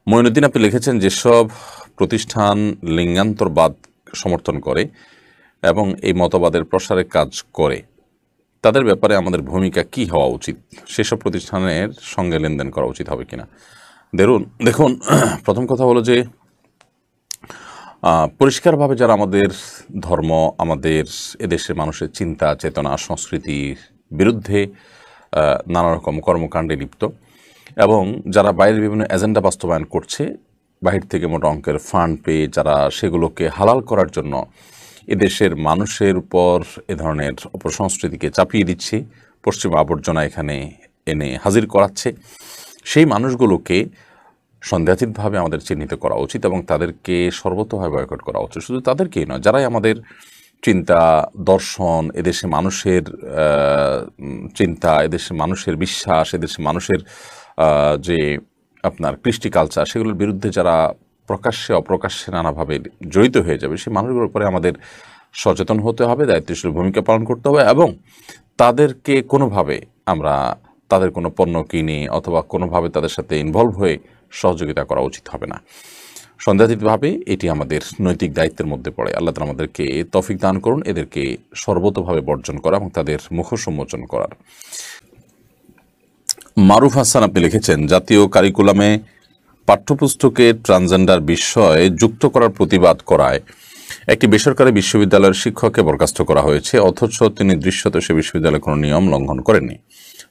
মঈনুদ্দিন আপনি লিখেছেন, যেসব প্রতিষ্ঠান লিঙ্গান্তরবাদ সমর্থন করে এবং এই মতবাদের প্রসারে কাজ করে তাদের ব্যাপারে আমাদের ভূমিকা কি হওয়া উচিত? সেসব প্রতিষ্ঠানের সঙ্গে লেনদেন করা উচিত হবে কিনা? দেখুন, প্রথম কথা হলো যে পরিষ্কারভাবে যারা আমাদের ধর্ম, আমাদের এদেশের মানুষের চিন্তা চেতনা সংস্কৃতির বিরুদ্ধে নানা রকম কর্মকাণ্ডে লিপ্ত এবং যারা বাইরের বিভিন্ন এজেন্ডা বাস্তবায়ন করছে, বাহির থেকে মোটা অঙ্কের ফান্ড পেয়ে যারা সেগুলোকে হালাল করার জন্য এদেশের মানুষের উপর এ ধরনের অপসংস্কৃতিকে চাপিয়ে দিচ্ছে, পশ্চিমা আবর্জনা এখানে এনে হাজির করাচ্ছে, সেই মানুষগুলোকে সন্দেহাতীতভাবে আমাদের চিহ্নিত করা উচিত এবং তাদেরকে সর্বতোভাবে বয়কট করা উচিত। শুধু তাদেরকেই নয়, যারাই আমাদের চিন্তা, দর্শন, এদেশে মানুষের চিন্তা, এদেশের মানুষের বিশ্বাস, এদেশের মানুষের যে আপনার কৃষ্টি কালচার, সেগুলোর বিরুদ্ধে যারা প্রকাশ্যে অপ্রকাশ্যে নানাভাবে জড়িত হয়ে যাবে, সেই মানুষগুলোর উপরে আমাদের সচেতন হতে হবে, দায়িত্বশীল ভূমিকা পালন করতে হবে এবং তাদেরকে কোনোভাবে আমরা তাদের কোনো পণ্য কিনে অথবা কোনোভাবে তাদের সাথে ইনভলভ হয়ে সহযোগিতা করা উচিত হবে না। সন্দেহাতীতভাবে এটি আমাদের নৈতিক দায়িত্বের মধ্যে পড়ে। আল্লাহ তাআলা আমাদেরকে তৌফিক দান করুন এদেরকে সর্বতোভাবে বর্জন করা এবং তাদের মুখোন্মোচন করার। মারুফ হাসান আপনি লিখেছেন, জাতীয় কারিকুলামে পাঠ্যপুস্তকে ট্রান্সজেন্ডার বিষয় যুক্ত করার প্রতিবাদ করায় একটি বেসরকারি বিশ্ববিদ্যালয়ের শিক্ষককে বরখাস্ত করা হয়েছে, অথচ তিনি দৃশ্যত সে বিশ্ববিদ্যালয়ে কোনো নিয়ম লঙ্ঘন করেননি,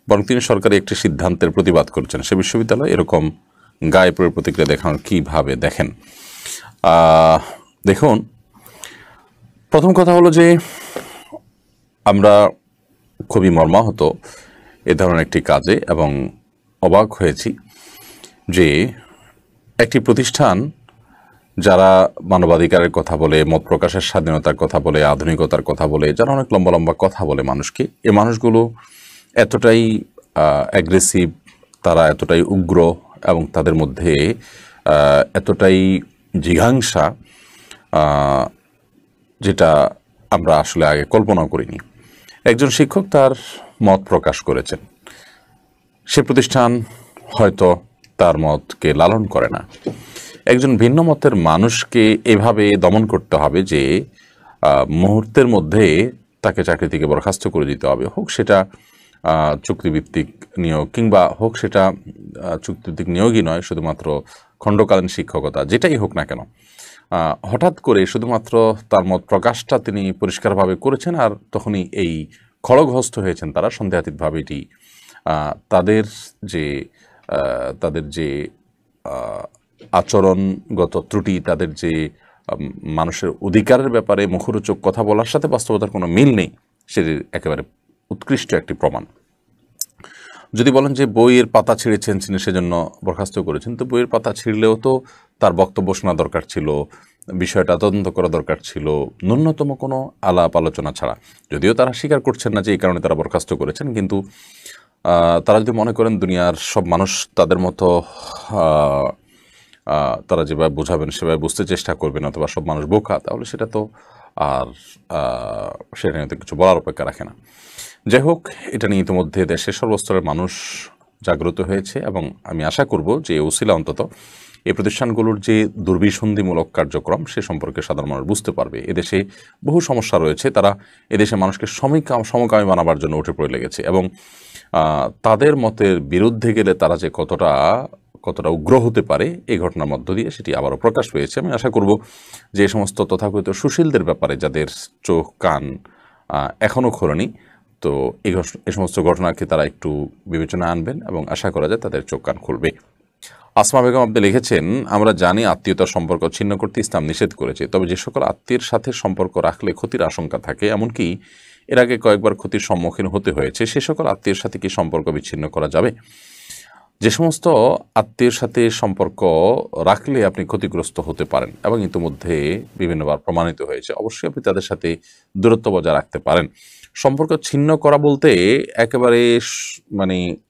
বরং তিনি সরকারি একটি সিদ্ধান্তের প্রতিবাদ করেছেন। সে বিশ্ববিদ্যালয় এরকম গায়ে পড়ে প্রতিক্রিয়া দেখানোর কীভাবে দেখেন? দেখুন, প্রথম কথা হলো যে আমরা খুবই মর্মাহত এ ধরনের একটি কাজে এবং অবাক হয়েছি যে একটি প্রতিষ্ঠান যারা মানবাধিকারের কথা বলে, মত প্রকাশের স্বাধীনতার কথা বলে, আধুনিকতার কথা বলে, যারা অনেক লম্বা লম্বা কথা বলে মানুষকে, এ মানুষগুলো এতটাই অ্যাগ্রেসিভ, তারা এতটাই উগ্র এবং তাদের মধ্যে এতটাই জিঘাংসা, যেটা আমরা আসলে আগে কল্পনা করিনি। একজন শিক্ষক তার মত প্রকাশ করেছেন, সে প্রতিষ্ঠান হয়তো তার মতকে লালন করে না। একজন ভিন্ন মতের মানুষকে এভাবে দমন করতে হবে যে মুহূর্তের মধ্যে তাকে চাকরি থেকে বরখাস্ত করে দিতে হবে, হোক সেটা চুক্তিভিত্তিক নিয়োগ কিংবা হোক সেটা চুক্তিভিত্তিক নিয়োগই নয়, শুধুমাত্র খণ্ডকালীন শিক্ষকতা, যেটাই হোক না কেন, হঠাৎ করে শুধুমাত্র তার মত প্রকাশটা তিনি পরিষ্কারভাবে করেছেন আর তখনই এই খড়গহস্ত হয়েছেন তারা। সন্দেহাতীতভাবে এটি তাদের যে আচরণগত ত্রুটি, তাদের যে মানুষের অধিকারের ব্যাপারে মুখরোচক কথা বলার সাথে বাস্তবতার কোনো মিল নেই, সেটির একেবারে উৎকৃষ্ট একটি প্রমাণ। যদি বলেন যে বইয়ের পাতা ছিঁড়েছেন তিনি সেজন্য বরখাস্ত করেছেন, তো বইয়ের পাতা ছিঁড়লেও তো তার বক্তব্য শোনা দরকার ছিল, বিষয়টা তদন্ত করা দরকার ছিল, ন্যূনতম কোনো আলাপ আলোচনা ছাড়া। যদিও তারা স্বীকার করছেন না যে এই কারণে তারা বরখাস্ত করেছেন, কিন্তু তারা যদি মনে করেন দুনিয়ার সব মানুষ তাদের মতো তারা যেভাবে বোঝাবেন সেভাবে বুঝতে চেষ্টা করবেন অথবা সব মানুষ বোকা, তাহলে সেটা তো আর সেটা নিয়ে তো কিছু বলার অপেক্ষা রাখে না। যাই হোক, এটা নিয়ে ইতিমধ্যে দেশের সর্বস্তরের মানুষ জাগ্রত হয়েছে এবং আমি আশা করব যে ওসিলা অন্তত এই প্রতিষ্ঠানগুলোর যে দুর্বিসন্ধিমূলক কার্যক্রম সে সম্পর্কে সাধারণ মানুষ বুঝতে পারবে। এদেশে বহু সমস্যা রয়েছে, তারা এদেশে মানুষকে সমকামী বানাবার জন্য উঠে পড়ে লেগেছে এবং তাদের মতের বিরুদ্ধে গেলে তারা যে কতটা উগ্র হতে পারে এই ঘটনার মধ্য দিয়ে সেটি আবারও প্রকাশ পেয়েছে। আমি আশা করব যে এই সমস্ত তথাকথিত সুশীলদের ব্যাপারে যাদের চোখ কান এখনও খোলেনি, তো এই সমস্ত ঘটনাকে তারা একটু বিবেচনা আনবেন এবং আশা করা যায় তাদের চোখ কান খুলবে। আসমা বেগম আপনি লিখেছেন, আমরা জানি আত্মীয়তার সম্পর্ক ছিন্ন করতে ইসলাম নিষেধ করেছে, তবে যে সকল আত্মীয়ের সাথে সম্পর্ক রাখলে ক্ষতির আশঙ্কা থাকে, এমনকি এর আগে কয়েকবার ক্ষতির সম্মুখীন হতে হয়েছে, সে সকল আত্মীয়ের সাথে কি সম্পর্ক বিচ্ছিন্ন করা যাবে? যে সমস্ত আত্মীয়ের সাথে সম্পর্ক রাখলে আপনি ক্ষতিগ্রস্ত হতে পারেন এবং ইতিমধ্যে বিভিন্নবার প্রমাণিত হয়েছে, অবশ্যই আপনি তাদের সাথে দূরত্ব বজায় রাখতে পারেন। সম্পর্ক ছিন্ন করা বলতে একেবারে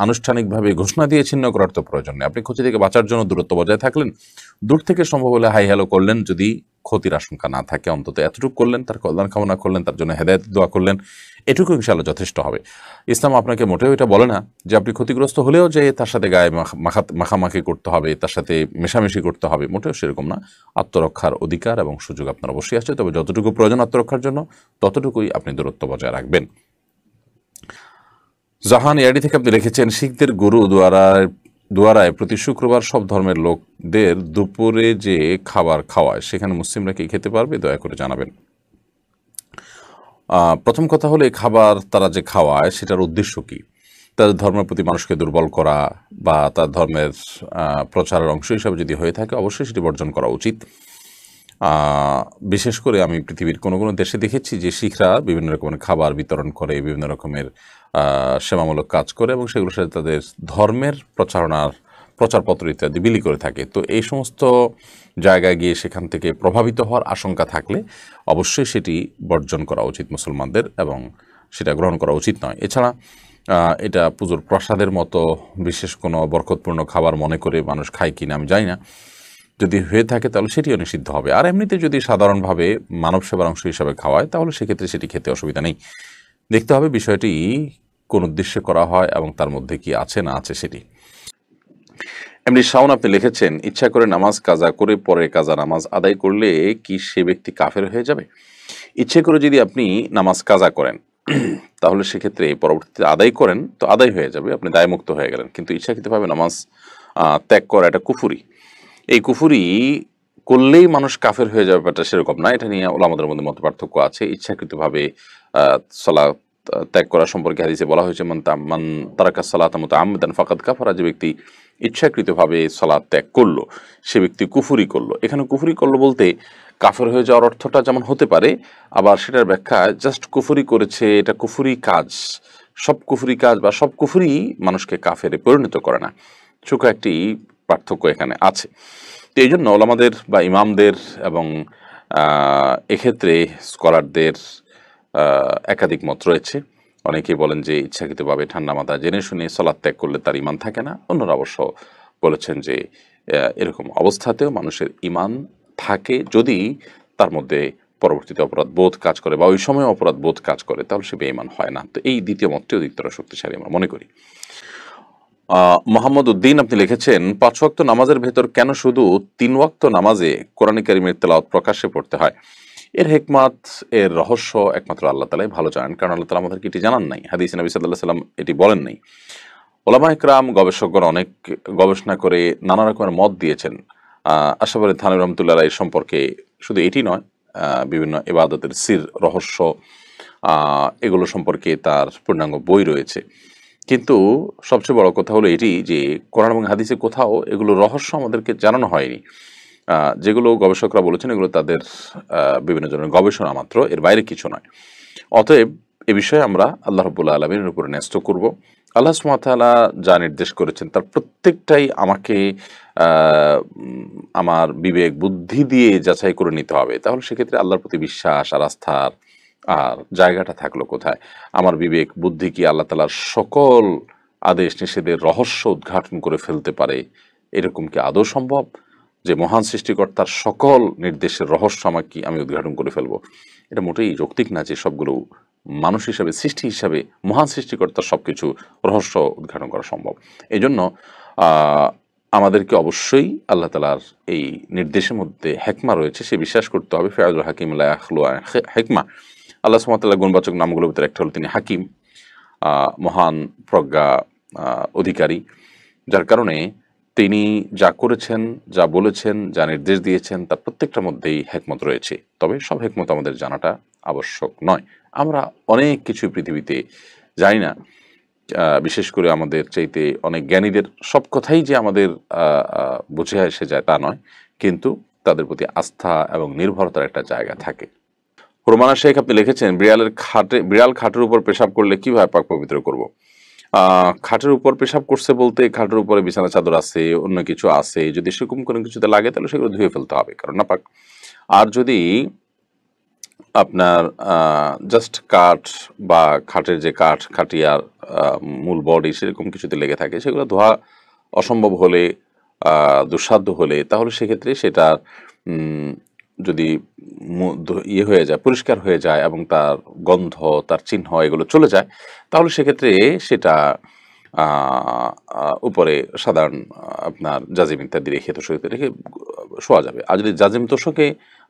আনুষ্ঠানিকভাবে ঘোষণা দিয়ে ছিন্ন করার তো প্রয়োজন নেই। আপনি ক্ষতি থেকে বাঁচার জন্য দূরত্ব বজায় থাকলেন, দূর থেকে সম্ভব হলে হাই হ্যালো করলেন, যদি ক্ষতির আশঙ্কা না থাকে অন্তত এতটুকু করলেন, তার কল্যাণ কামনা করলেন, তার জন্য হেদায়েত দোয়া করলেন, এটুকু ইনশাআল্লাহ যথেষ্ট হবে। ইসলাম আপনাকে মোটেও এটা বলে না যে আপনি ক্ষতিগ্রস্ত হলেও যে তার সাথে গায়ে মাখামাখি করতে হবে, তার সাথে মেশামেশি করতে হবে, মোটেও সেরকম না। আত্মরক্ষার অধিকার এবং সুযোগ আপনার অবশ্যই আছে, তবে যতটুকু প্রয়োজন আত্মরক্ষার জন্য ততটুকুই আপনি দূরত্ব বজায় রাখবেন। জাহান ইয়াডি থেকে আপনি লিখেছেন, শিখদের গুরু দুয়ারায় প্রতি শুক্রবার সব ধর্মের লোকদের দুপুরে যে খাবার খাওয়ায় সেখানে মুসলিমরা কি খেতে পারবে? দয়া করে জানাবেন। প্রথম কথা হলো, এই খাবার তারা যে খাওয়ায় সেটার উদ্দেশ্য কি? তাদের ধর্মের প্রতি মানুষকে দুর্বল করা বা তার ধর্মের প্রচারের অংশ হিসাবে যদি হয়ে থাকে, অবশ্যই সেটি বর্জন করা উচিত। বিশেষ করে আমি পৃথিবীর কোনো কোনো দেশে দেখেছি যে শিখরা বিভিন্ন রকমের খাবার বিতরণ করে, বিভিন্ন রকমের সেবামূলক কাজ করে এবং সেগুলোর সাথে তাদের ধর্মের প্রচারপত্র ইত্যাদি বিলি করে থাকে। তো এই সমস্ত জায়গায় গিয়ে সেখান থেকে প্রভাবিত হওয়ার আশঙ্কা থাকলে অবশ্যই সেটি বর্জন করা উচিত মুসলমানদের, এবং সেটা গ্রহণ করা উচিত নয়। এছাড়া এটা পুজোর প্রসাদের মতো বিশেষ কোনো বরকতপূর্ণ খাবার মনে করে মানুষ খায় কিনা আমি জানি না। যদি হয়ে থাকে তাহলে সেটিও নিষিদ্ধ হবে। আর এমনিতে যদি সাধারণভাবে মানব সেবার অংশ হিসাবে খাওয়ায় তাহলে সেক্ষেত্রে সেটি খেতে অসুবিধা নেই। দেখতে হবে বিষয়টি কোন উদ্দেশ্যে করা হয় এবং তার মধ্যে কি আছে না আছে সেটি। এমনি শাওন আপনি লিখেছেন, ইচ্ছা করে নামাজ কাজা করে পরে কাজা নামাজ আদায় করলে কি সে ব্যক্তি কাফের হয়ে যাবে? ইচ্ছে করে যদি আপনি নামাজ কাজা করেন তাহলে সেক্ষেত্রে পরবর্তীতে আদায় করেন তো আদায় হয়ে যাবে, আপনি দায়মুক্ত হয়ে গেলেন। কিন্তু ইচ্ছাকৃতভাবে নামাজ ত্যাগ করা এটা কুফুরি। এই কুফুরি করলেই মানুষ কাফের হয়ে যাবে ব্যাপারটা সেরকম না। এটা নিয়ে ওলামাদের মধ্যে মত পার্থক্য আছে। ইচ্ছাকৃতভাবে সালাত ত্যাগ করা সম্পর্কে হাদিসে বলা হয়েছে, মান তারাকা সালাতা মুতাআম্মিদান ফাকাদ কাফারা, যে ব্যক্তি ইচ্ছাকৃতভাবে সালাত ত্যাগ করলো সে ব্যক্তি কুফুরি করলো। এখানে কুফুরি করলো বলতে কাফের হয়ে যাওয়ার অর্থটা যেমন হতে পারে, আবার সেটার ব্যাখ্যা জাস্ট কুফুরি করেছে, এটা কুফুরি কাজ। সব কুফুরি কাজ বা সব কুফুরি মানুষকে কাফেরে পরিণত করে না। ছোট একটি পার্থক্য এখানে আছে। তো এই জন্য ওলামাদের বা ইমামদের এবং এক্ষেত্রে স্কলারদের একাধিক মত রয়েছে। অনেকেই বলেন যে ইচ্ছাকৃতভাবে ঠান্ডা মাথা জেনে শুনে সালাত ত্যাগ করলে তার ইমান থাকে না। অন্যরা অবশ্য বলেছেন যে এরকম অবস্থাতেও মানুষের ইমান থাকে, যদি তার মধ্যে পরবর্তীতে অপরাধ বোধ কাজ করে বা ওই সময় অপরাধ বোধ কাজ করে, তাহলে সে বেঈমান হয় না। তো এই দ্বিতীয় মতটি অধিকতর শক্তিশালী আমরা মনে করি। মোহাম্মদ উদ্দিন আপনি লিখেছেন, 5 ওয়াক্ত নামাজের ভেতর কেন শুধু 3 ওয়াক্ত নামাজে কোরআন কারীমের তেলাওয়াত প্রকাশ্যে পড়তে হয়? এর হিকমত, এর রহস্য একমাত্র আল্লাহ তাআলাই ভালো জানেন, কারণ আল্লাহ তাআলা আমাদেরকে এটি জানান নাই। হাদিসে নবী সাল্লাল্লাহু আলাইহি ওয়াসাল্লাম এটি বলেন নাই। ওলামায়ে কেরাম গবেষকগণ অনেক গবেষণা করে নানা রকমের মত দিয়েছেন। আশরাফ আলী থানভী রাহমাতুল্লাহ আলাইহি সম্পর্কে শুধু এটি নয়, বিভিন্ন ইবাদতের সির রহস্য এগুলো সম্পর্কে তার পূর্ণাঙ্গ বই রয়েছে। কিন্তু সবচেয়ে বড় কথা হলো এটি যে কোরআন এবং হাদিসে কোথাও এগুলো রহস্য আমাদেরকে জানানো হয়নি। যেগুলো গবেষকরা বলেছেন এগুলো তাদের বিভিন্ন ধরনের গবেষণা মাত্র, এর বাইরে কিছু নয়। অতএব এ বিষয়ে আমরা আল্লাহ রাব্বুল আলামিনের উপরে ন্যস্ত করব। আল্লাহ সুবহানাহু ওয়া তাআলা যা নির্দেশ করেছেন তার প্রত্যেকটাই আমাকে আমার বিবেক বুদ্ধি দিয়ে যাচাই করে নিতে হবে। তাহলে সেক্ষেত্রে আল্লাহর প্রতি বিশ্বাস আর আস্থার আর জায়গাটা থাকলো কোথায়? আমার বিবেক বুদ্ধি কি আল্লাহ তাআলার সকল আদেশ নিষেধের রহস্য উদ্ঘাটন করে ফেলতে পারে? এরকম কি আদৌ সম্ভব যে মহান সৃষ্টিকর্তার সকল নির্দেশের রহস্য আমি উদ্ঘাটন করে ফেলবো? এটা মোটেই যৌক্তিক না যে সবগুলো মানুষ হিসাবে, সৃষ্টি হিসাবে মহান সৃষ্টিকর্তার সবকিছু রহস্য উদ্ঘাটন করা সম্ভব। এই জন্য আমাদেরকে অবশ্যই আল্লাহ তাআলার এই নির্দেশের মধ্যে হেকমা রয়েছে সে বিশ্বাস করতে হবে। ফিআলুল হাকিম লা ইয়াখলু আন হেকমা। আল্লাহ সুবহানাহু ওয়া তাআলার গুণবাচক নামগুলোর ভিতরে একটা হলো তিনি হাকিম, মহান প্রজ্ঞা অধিকারী, যার কারণে তিনি যা করেছেন, যা বলেছেন, যা নির্দেশ দিয়েছেন তার প্রত্যেকটার মধ্যেই হেকমত রয়েছে। তবে সব হেকমত আমাদের জানাটা আবশ্যক নয়। আমরা অনেক কিছু পৃথিবীতে জানি না, বিশেষ করে আমাদের চাইতে অনেক জ্ঞানীদের সব কথাই যে আমাদের বুঝে এসে যায় তা নয়, কিন্তু তাদের প্রতি আস্থা এবং নির্ভরতার একটা জায়গা থাকে। রোমানা শেখ আপনি লিখেছেন, বিড়াল খাটের উপর পেশাব করলে কিভাবে পাক পবিত্র করব? খাটের উপর পেশাব করছে বলতে খাটের উপরে বিছানা চাদর আছে, অন্য কিছু আছে, যদি সেরকম কোনো কিছুতে লাগে তাহলে সেগুলো ধুয়ে ফেলতে হবে, কারণ নাপাক। আর যদি আপনার জাস্ট কাঠ বা খাটের যে খাটিয়ার মূল বডি সেরকম কিছুতে লেগে থাকে, সেগুলো ধোয়া অসম্ভব হলে, দুঃসাধ্য হলে, তাহলে সেক্ষেত্রে সেটা যদি ইয়ে হয়ে যায়, পরিষ্কার হয়ে যায় এবং তার গন্ধ, তার চিহ্ন এগুলো চলে যায়, তাহলে সেক্ষেত্রে সেটা উপরে সাধারণ আপনার জাজিম ইত্যাদি রেখে তোষকে রেখে শোয়া যাবে। আর যদি জাজিম তোষকে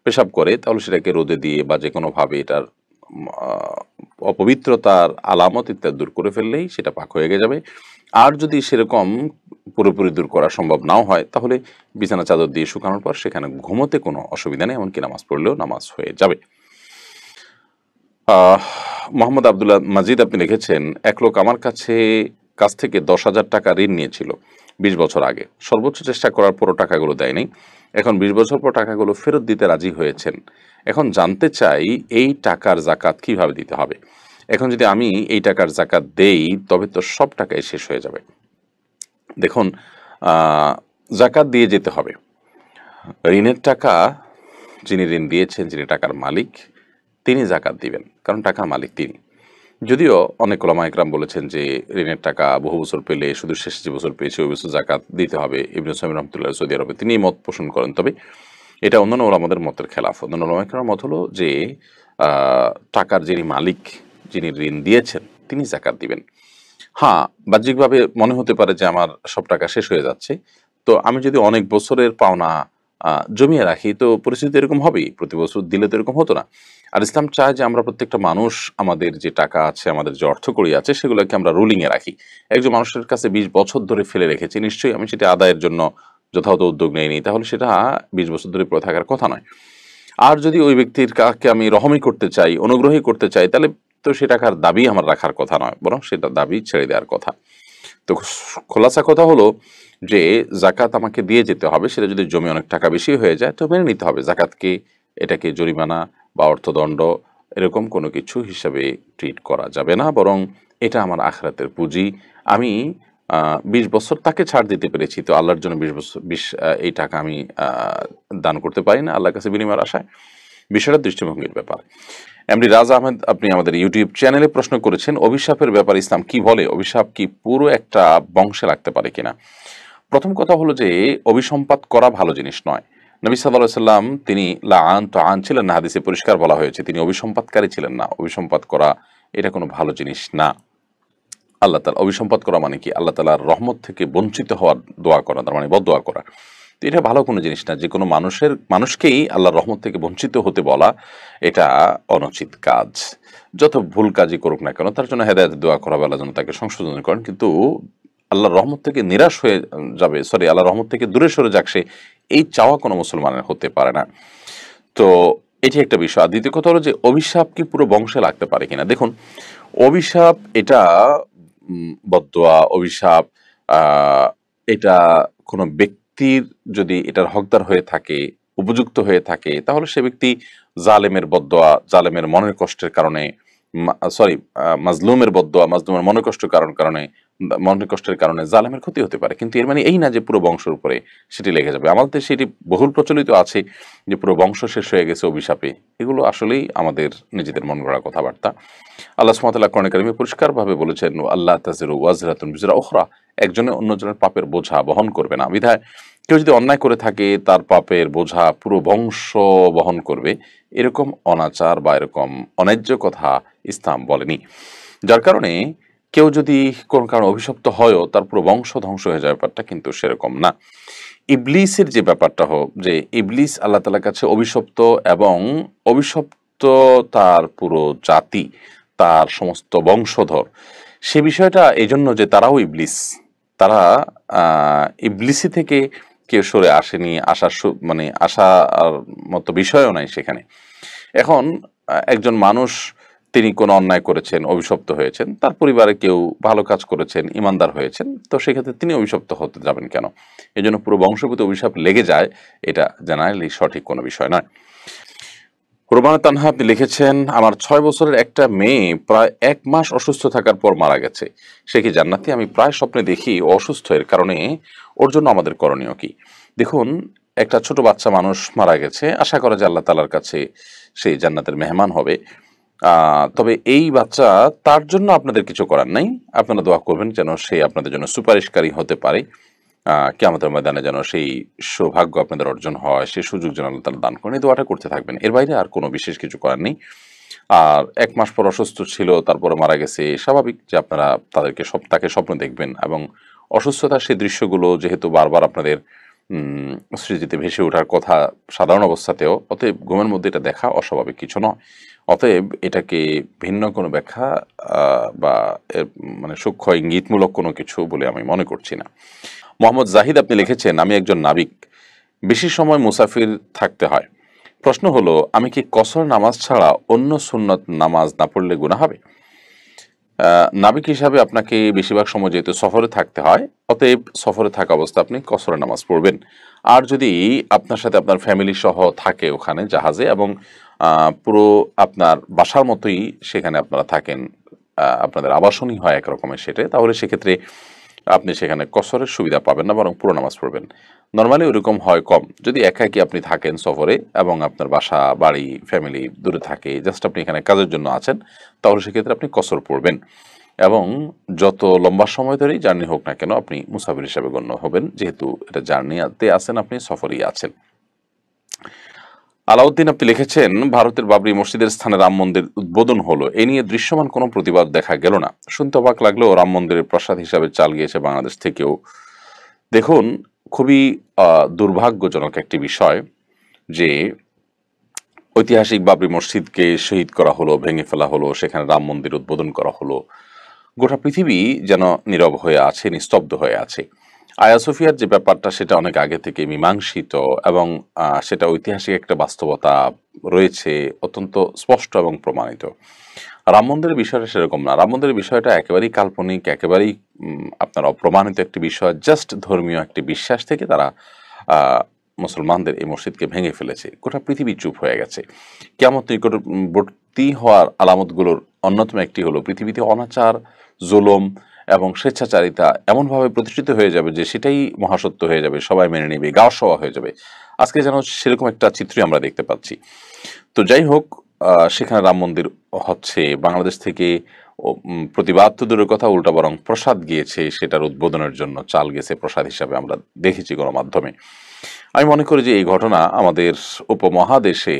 পেশাব করে তাহলে সেটাকে রোদে দিয়ে বা যে কোনোভাবে এটার অপবিত্রতার আলামত ইত্যাদি দূর করে ফেললেই সেটা পাক হয়ে যাবে। আর যদি সেরকম পুরোপুরি দূর করা সম্ভব নাও হয় তাহলে বিছানা চাদর দিয়ে শুকানোর পর সেখানে ঘুমোতে কোনো অসুবিধা নেই, এমনকি নামাজ পড়লেও নামাজ হয়ে যাবে। মোহাম্মদ আবদুল্লাহ মাজিদ আপনি লিখেছেন, এক লোক আমার কাছ থেকে 10,000 টাকা ঋণ নিয়েছিল 20 বছর আগে। সর্বোচ্চ চেষ্টা করার পরও টাকাগুলো দেয়নি। এখন 20 বছর পর টাকাগুলো ফেরত দিতে রাজি হয়েছেন। এখন জানতে চাই এই টাকার জাকাত কিভাবে দিতে হবে। এখন যদি আমি এই টাকার জাকাত দেই তবে তো সব টাকাই শেষ হয়ে যাবে। দেখুন, জাকাত দিয়ে যেতে হবে। ঋণের টাকা যিনি ঋণ দিয়েছেন, যিনি টাকার মালিক, তিনি জাকাত দিবেন, কারণ টাকার মালিক তিনি। যদিও অনেক ওলামা একরাম বলেছেন যে ঋণের টাকা বহু বছর পেলে শুধু শেষ যে বছর পেয়েছে ওই বছর জাকাত দিতে হবে। ইবনে সাইম রহমতুল্লাহ সৌদি আরবে তিনি এই মত পোষণ করেন, তবে এটা অন্যান্য ওলামাদের মতের খেলাফ। অন্যান্য ওলামা একরামের মত হলো যে টাকার যিনি মালিক, যিনি ঋণ দিয়েছেন, তিনি জাকাত দিবেন। হ্যাঁ, বাহ্যিকভাবে মনে হতে পারে যে আমার সব টাকা শেষ হয়ে যাচ্ছে, তো আমি যদি অনেক বছরের পাওনা জমিয়ে রাখি তো পরিস্থিতি এরকম হবেই, প্রতি বছর দিলে তো এরকম হতো না। আর ইসলাম চায় যে আমরা প্রত্যেকটা মানুষ আমাদের যে টাকা আছে, আমাদের যে অর্থকড়ি আছে সেগুলোকে আমরা রুলিংয়ে রাখি। একজন মানুষের কাছে 20 বছর ধরে ফেলে রেখেছি, নিশ্চয়ই আমি সেটা আদায়ের জন্য যথাযথ উদ্যোগ নেইনি, তাহলে সেটা 20 বছর ধরে পড়ে থাকার কথা নয়। আর যদি ওই ব্যক্তির কাকে আমি রহমই করতে চাই, অনুগ্রহই করতে চাই, তাহলে তো সে টাকার দাবি আমার রাখার কথা নয়, বরং সেটা দাবি ছেড়ে দেওয়ার কথা। তো খোলাসা কথা হলো যে জাকাত আমাকে দিয়ে যেতে হবে। সেটা যদি জমি অনেক টাকা বেশি হয়ে যায় তো মেনে নিতে হবে। জাকাতকে এটাকে জরিমানা বা অর্থদণ্ড এরকম কোনো কিছু হিসাবে ট্রিট করা যাবে না, বরং এটা আমার আখরাতের পুঁজি। আমি 20 বছর তাকে ছাড় দিতে পেরেছি, তো আল্লাহর জন্য 20 এই টাকা আমি দান করতে পারি না আল্লাহর কাছে বিনিময়ের আশায়। বিষয়টা দৃষ্টিভঙ্গির ব্যাপার। এমডি রাজ আহমেদ আপনি আমাদের ইউটিউব চ্যানেলে প্রশ্ন করেছেন, অভিশাপের ব্যাপার ইসলাম কি বলে? অভিশাপ কি পুরো একটা বংশে লাগতে পারে কিনা? প্রথম কথা হলো যে অভিসম্পাত করা ভালো জিনিস নয়। নবী সাল্লাল্লাহু আলাইহি সাল্লাম তিনি লাআন তাআন ছিলেন না, হাদিসে পরিষ্কার বলা হয়েছে তিনি অভিসম্পাতকারী ছিলেন না। অভিসম্পাত করা এটা কোনো ভালো জিনিস না। আল্লাহ তাআলা অভিসম্পাত করা মানে কি? আল্লাহ তাআলার রহমত থেকে বঞ্চিত হওয়ার দোয়া করা, তার মানে বদদোয়া করা। তো এটা ভালো কোনো জিনিস না। যে কোনো মানুষকেই আল্লাহর রহমত থেকে বঞ্চিত হতে বলা এটা অনুচিত কাজ। যত ভুল কাজই করুক না কেন তার জন্য হেদায়েতের দোয়া করা, আল্লাহ যেন তাকে সংশোধন করেন, কিন্তু আল্লাহর রহমত থেকে নিরাশ হয়ে যাবে, আল্লাহর রহমত থেকে দূরে সরে যাক সে, এই চাওয়া কোনো মুসলমানের হতে পারে না। তো এটি একটা বিষয়। আর দ্বিতীয় কথা হলো যে অভিশাপ কি পুরো বংশে লাগতে পারে কিনা? দেখুন, অভিশাপ এটা বদদোয়া, অভিশাপ এটা কোনো ব্যক্তির যদি এটার হকদার হয়ে থাকে, উপযুক্ত হয়ে থাকে, তাহলে সে ব্যক্তি জালেমের বদদোয়া, জালেমের মনের কষ্টের কারণে, মাজলুমের বদদোয়া, মাজলুমের মনের কষ্টের কারণে জালেমের ক্ষতি হতে পারে, কিন্তু এর মানে এই না যে পুরো বংশের উপরে সেটি লেগে যাবে। আমাদের সেটি বহুল প্রচলিত আছে যে পুরো বংশ শেষ হয়ে গেছে অভিশাপে। এগুলো আসলেই আমাদের নিজেদের মন গড়া কথাবার্তা। আল্লাহ সুবহানাহু ওয়া তাআলা কোরআনে কারিমে পরিষ্কারভাবে বলেছেন, আল্লাহ তাজিরু ওয়াজরাতুন বিজরা উখরা, একজনে অন্যজনের পাপের বোঝা বহন করবে না। বিধায় কেউ যদি অন্যায় করে থাকে তার পাপের বোঝা পুরো বংশ বহন করবে, এরকম অনাচার বা এরকম অন্যায্য কথা ইসলাম বলেনি। যার কারণে কেউ যদি কোনো কারণে অভিশপ্ত হয়ও তার পুরো বংশ ধ্বংস হয়ে যাওয়ার ব্যাপারটা কিন্তু সেরকম না। ইবলিসের যে ব্যাপারটা হোক, যে ইবলিস আল্লাহ তাআলার কাছে অভিশপ্ত, এবং অভিশপ্ত তার পুরো জাতি, তার সমস্ত বংশধর, সে বিষয়টা এই জন্য যে তারাও ইবলিস, তারা ইবলিসি থেকে কেউ সরে আসেনি, মানে আসার মতো বিষয়ও নাই সেখানে। এখন একজন মানুষ তিনি কোনো অন্যায় করেছেন, অভিশপ্ত হয়েছেন, তার পরিবারে কেউ ভালো কাজ করেছেন, ইমানদার হয়েছেন, তো সেক্ষেত্রে তিনি অভিশপ্ত হতে যাবেন কেন? এই জন্য পুরো বংশগত অভিশাপ লেগে যায়, এটা জেনারেলি সঠিক কোনো বিষয় নয়। রোমানা তানহা আপনি লিখেছেন, আমার 6 বছরের একটা মেয়ে প্রায় 1 মাস অসুস্থ থাকার পর মারা গেছে, সে কি জান্নাতি? আমি প্রায় স্বপ্নে দেখি ও অসুস্থ, এর কারণে ওর জন্য আমাদের করণীয় কি? দেখুন, একটা ছোট বাচ্চা মানুষ মারা গেছে, আশা করা যায় আল্লাহ তাআলার কাছে সেই জান্নাতের মেহমান হবে। তবে এই বাচ্চা, তার জন্য আপনাদের কিছু করার নাই, আপনারা দোয়া করবেন যেন সে আপনাদের জন্য সুপারিশকারী হতে পারে। কিয়ামতের ময়দানে যেন সেই সৌভাগ্য আপনাদের অর্জন হয়, সেই সুযোগ যেন আল্লাহ তাআলা দান করেন। এই দোয়াটা করতে থাকবেন। এর বাইরে আর কোনো বিশেষ কিছু করার নেই। আর ১ মাস পর অসুস্থ ছিল, তারপরে মারা গেছে। স্বাভাবিক যে আপনারা তাকে স্বপ্নে দেখবেন এবং অসুস্থতার সেই দৃশ্যগুলো যেহেতু বারবার আপনাদের স্মৃতিতে ভেসে ওঠার কথা সাধারণ অবস্থাতেও, অতএব ঘুমের মধ্যে এটা দেখা অস্বাভাবিক কিছু নয়। অতএব এটাকে ভিন্ন কোনো ব্যাখ্যা বা এর মানে সূক্ষ্ম ইঙ্গিতমূলক কোনো কিছু বলে আমি মনে করছি না। মোহাম্মদ জাহিদ আপনি লিখেছেন, আমি একজন নাবিক। বেশি সময় মুসাফির থাকতে হয়। প্রশ্ন হলো, আমি কি কসর নামাজ ছাড়া অন্য সুন্নত নামাজ না পড়লে গুনাহ হবে? নাবিক হিসাবে আপনাকে বেশিরভাগ সময় যেহেতু সফরে থাকতে হয়, অতএব সফরে থাকা অবস্থায় আপনি কসরের নামাজ পড়বেন। আর যদি আপনার সাথে আপনার ফ্যামিলি সহ থাকে ওখানে জাহাজে এবং পুরো আপনার বাসার মতোই সেখানে আপনারা থাকেন, আপনাদের আবাসনই হয় একরকমের সেটা, তাহলে সেক্ষেত্রে আপনি সেখানে কসরের সুবিধা পাবেন না, বরং পুরো নামাজ পড়বেন। নরমালি ওরকম হয় কম। যদি একাকী আপনি থাকেন সফরে এবং আপনার বাসা, বাড়ি, ফ্যামিলি দূরে থাকে, জাস্ট আপনি এখানে কাজের জন্য আছেন, তাহলে সেক্ষেত্রে আপনি কসর পড়বেন এবং যত লম্বা সময় ধরেই জার্নি হোক না কেন আপনি মুসাফির হিসাবে গণ্য হবেন, যেহেতু এটা জার্নিতে আছেন, আপনি সফরেই আছেন। আলাউদ্দিন আপনি লিখেছেন, ভারতের বাবরি মসজিদের স্থানে রাম মন্দির উদ্বোধন হলো, এ নিয়ে দৃশ্যমান কোনো প্রতিবাদ দেখা গেল না। শুনতে অবাক লাগলেও রাম মন্দিরের প্রসাদ হিসাবে চাল গিয়েছে বাংলাদেশ থেকেও। দেখুন, খুবই দুর্ভাগ্যজনক একটি বিষয় যে ঐতিহাসিক বাবরি মসজিদকে শহীদ করা হলো, ভেঙে ফেলা হলো, সেখানে রাম মন্দির উদ্বোধন করা হলো। গোটা পৃথিবী যেন নীরব হয়ে আছে, নিস্তব্ধ হয়ে আছে। আয়া সোফিয়ার যে ব্যাপারটা সেটা অনেক আগে থেকে মীমাংসিত এবং সেটা ঐতিহাসিক একটা বাস্তবতা রয়েছে, অত্যন্ত স্পষ্ট এবং প্রমাণিত। রাম মন্দিরের বিষয়টা সেরকম না। রাম মন্দিরের বিষয়টা একেবারেই কাল্পনিক, একেবারেই আপনার অপ্রমাণিত একটি বিষয়। জাস্ট ধর্মীয় একটি বিশ্বাস থেকে তারা মুসলমানদের এই মসজিদকে ভেঙে ফেলেছে। গোটা পৃথিবী চুপ হয়ে গেছে। কিয়ামত নিকটবর্তী হওয়ার আলামতগুলোর অন্যতম একটি হলো পৃথিবীতে অনাচার, জুলুম এবং স্বেচ্ছাচারিতা এমনভাবে প্রতিষ্ঠিত হয়ে যাবে যে সেটাই মহাসত্য হয়ে যাবে, সবাই মেনে নেবে, গাওয়া সওয়া হয়ে যাবে। আজকে যেন সেরকম একটা চিত্রই আমরা দেখতে পাচ্ছি। তো যাই হোক, সেখানে রাম মন্দির হচ্ছে, বাংলাদেশ থেকে প্রতিবাদ তো দূরের কথা, উল্টা বরং প্রসাদ গিয়েছে, সেটার উদ্বোধনের জন্য চাল গেছে প্রসাদ হিসাবে আমরা দেখেছি গণমাধ্যমে। আমি মনে করি যে এই ঘটনা আমাদের উপমহাদেশে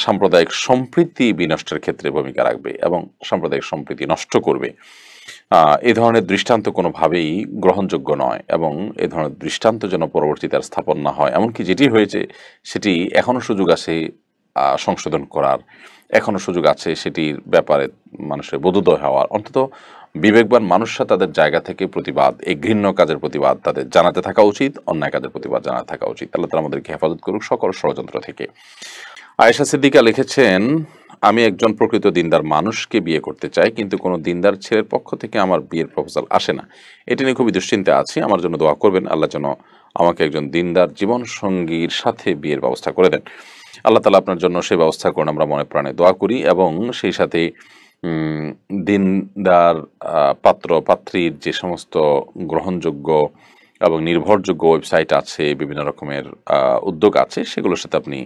সাম্প্রদায়িক সম্প্রীতি বিনষ্টের ক্ষেত্রে ভূমিকা রাখবে এবং সাম্প্রদায়িক সম্প্রীতি নষ্ট করবে। এ ধরনের দৃষ্টান্ত কোনোভাবেই গ্রহণযোগ্য নয় এবং এ ধরনের দৃষ্টান্ত যেন পরবর্তীতে আর স্থাপন না হয়। এমনকি যেটি হয়েছে সেটি এখনও সুযোগ আছে সংশোধন করার, এখনও সুযোগ আছে সেটির ব্যাপারে মানুষের বোধোদয় হওয়ার। অন্তত বিবেকবান মানুষরা তাদের জায়গা থেকে প্রতিবাদ, এই ঘৃণ্য কাজের প্রতিবাদ তাদের জানাতে থাকা উচিত, অন্যায় কাজের প্রতিবাদ জানাতে থাকা উচিত। আল্লাহ তাআলা আমাদেরকে হেফাজত করুক সকল ষড়যন্ত্র থেকে। আয়েশা সিদ্দিকা লিখেছেন, আমি একজন প্রকৃত দিনদার মানুষকে বিয়ে করতে চাই, কিন্তু কোনো দিনদার ছেলের পক্ষ থেকে আমার বিয়ের প্রপোজাল আসে না। এটি নিয়ে খুবই দুশ্চিন্তা আছি। আমার জন্য দোয়া করবেন, আল্লাহ যেন আমাকে একজন দিনদার জীবন সঙ্গীর সাথে বিয়ের ব্যবস্থা করে দেন। আল্লাহ তাআলা আপনার জন্য সেই ব্যবস্থা করুন, আমরা মনে প্রাণে দোয়া করি এবং সেই সাথে দিনদার পাত্র পাত্রীর যে সমস্ত গ্রহণযোগ্য এবং নির্ভরযোগ্য ওয়েবসাইট আছে, বিভিন্ন রকমের উদ্যোগ আছে, সেগুলোর সাথে আপনি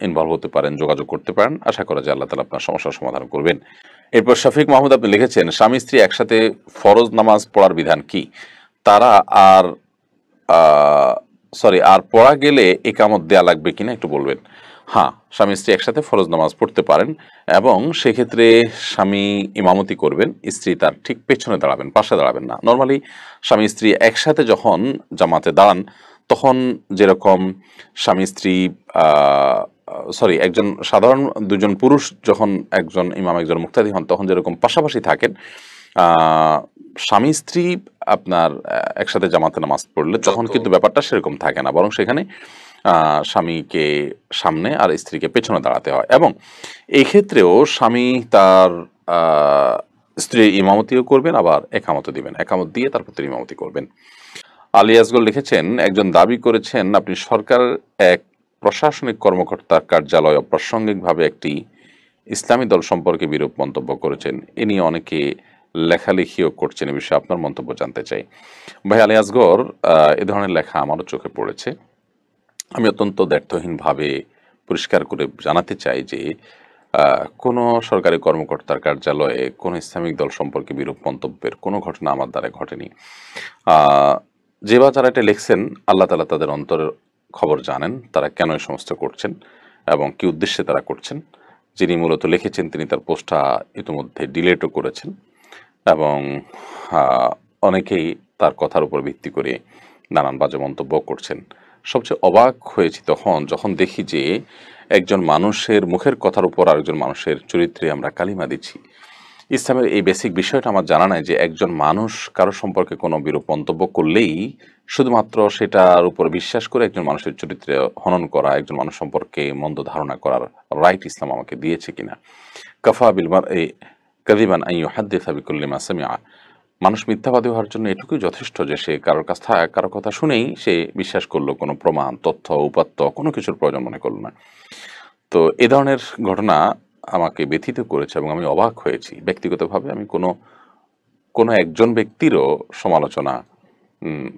ইনভলভ হতে পারেন, যোগাযোগ করতে পারেন। আশা করা যায় আল্লাহ তাআলা আপনার সমস্যার সমাধান করবেন। এরপর শফিক মাহমুদ আপনি লিখেছেন, স্বামী স্ত্রী একসাথে ফরজ নামাজ পড়ার বিধান কি? তারা আর আর পড়া গেলে একামত দেয়া লাগবে কিনা একটু বলবেন। হ্যাঁ, স্বামী স্ত্রী একসাথে ফরজ নামাজ পড়তে পারেন এবং সেক্ষেত্রে স্বামী ইমামতি করবেন, স্ত্রী তার ঠিক পেছনে দাঁড়াবেন, পাশে দাঁড়াবেন না। নর্মালি স্বামী স্ত্রী একসাথে যখন জামাতে দাঁড়ান তখন যেরকম স্বামী স্ত্রী একজন সাধারণ দুজন পুরুষ যখন একজন ইমাম একজন মুক্তাদি হন তখন যেরকম পাশাপাশি থাকেন, স্বামী স্ত্রী আপনার একসাথে জামাতে নামাজ পড়লে তখন কিন্তু ব্যাপারটা সেরকম থাকে না, বরং সেখানে স্বামীকে সামনে আর স্ত্রীকে পেছনে দাঁড়াতে হয় এবং এই ক্ষেত্রেও স্বামী তার স্ত্রীর ইমামতিও করবেন, আবার একামতও দিবেন, একামত দিয়ে তারপর তিনি ইমামতি করবেন। আলী আসগর লিখেছেন, একজন দাবি করেছেন আপনি সরকার এক প্রশাসনিক কর্মকর্তার কার্যালয়ে অপ্রাসঙ্গিকভাবে একটি ইসলামী দল সম্পর্কে বিরূপ মন্তব্য করেছেন। এ নিয়ে অনেকে লেখালেখিও করছেন, এ বিষয়ে আপনার মন্তব্য জানতে চাই। ভাই আলী আসগর, এ ধরনের লেখা আমারও চোখে পড়েছে। আমি অত্যন্ত দ্ব্যর্থহীনভাবে পরিষ্কার করে জানাতে চাই যে কোনো সরকারি কর্মকর্তার কার্যালয়ে কোনো ইসলামিক দল সম্পর্কে বিরূপ মন্তব্যের কোনো ঘটনা আমার দ্বারা ঘটেনি। যে বা যারা এটা লিখছেন আল্লাহ তাআলা তাদের অন্তরের খবর জানেন, তারা কেন এই সমস্ত করছেন এবং কি উদ্দেশ্যে তারা করছেন। যিনি মূলত লিখেছেন তিনি তার পোস্টটা ইতিমধ্যে ডিলিটও করেছেন এবং অনেকেই তার কথার উপর ভিত্তি করে নানান বাজে মন্তব্য করছেন। সবচেয়ে অবাক হয়েছি যখন দেখি যে একজন মানুষের মুখের কথার উপর আরেকজন মানুষের চরিত্রে আমরা কালিমা দিচ্ছি। ইসলামের এই বেসিক বিষয়টা আমার জানা নাই যে একজন মানুষ কারো সম্পর্কে কোনো বিরূপ মন্তব্য করলেই শুধুমাত্র সেটার উপর বিশ্বাস করে একজন মানুষের চরিত্রে হনন করা, একজন মানুষ সম্পর্কে মন্দ ধারণা করার রাইট ইসলাম আমাকে দিয়েছে কিনা। কাফা বিল মারই কাযিবান আন ইউহাদ্দিসা বিকুল্লি মা সামিআ। মানুষ মিথ্যাবাদী হওয়ার জন্য এটুকুই যথেষ্ট যে সে কারো কথা শুনেই সে বিশ্বাস করলো, কোনো প্রমাণ, তথ্য, উপাত্ত কোনো কিছুর প্রয়োজন মনে করল না। তো এ ধরনের ঘটনা আমাকে ব্যথিত করেছে এবং আমি অবাক হয়েছি। ব্যক্তিগতভাবে আমি কোনো একজন ব্যক্তিরও সমালোচনা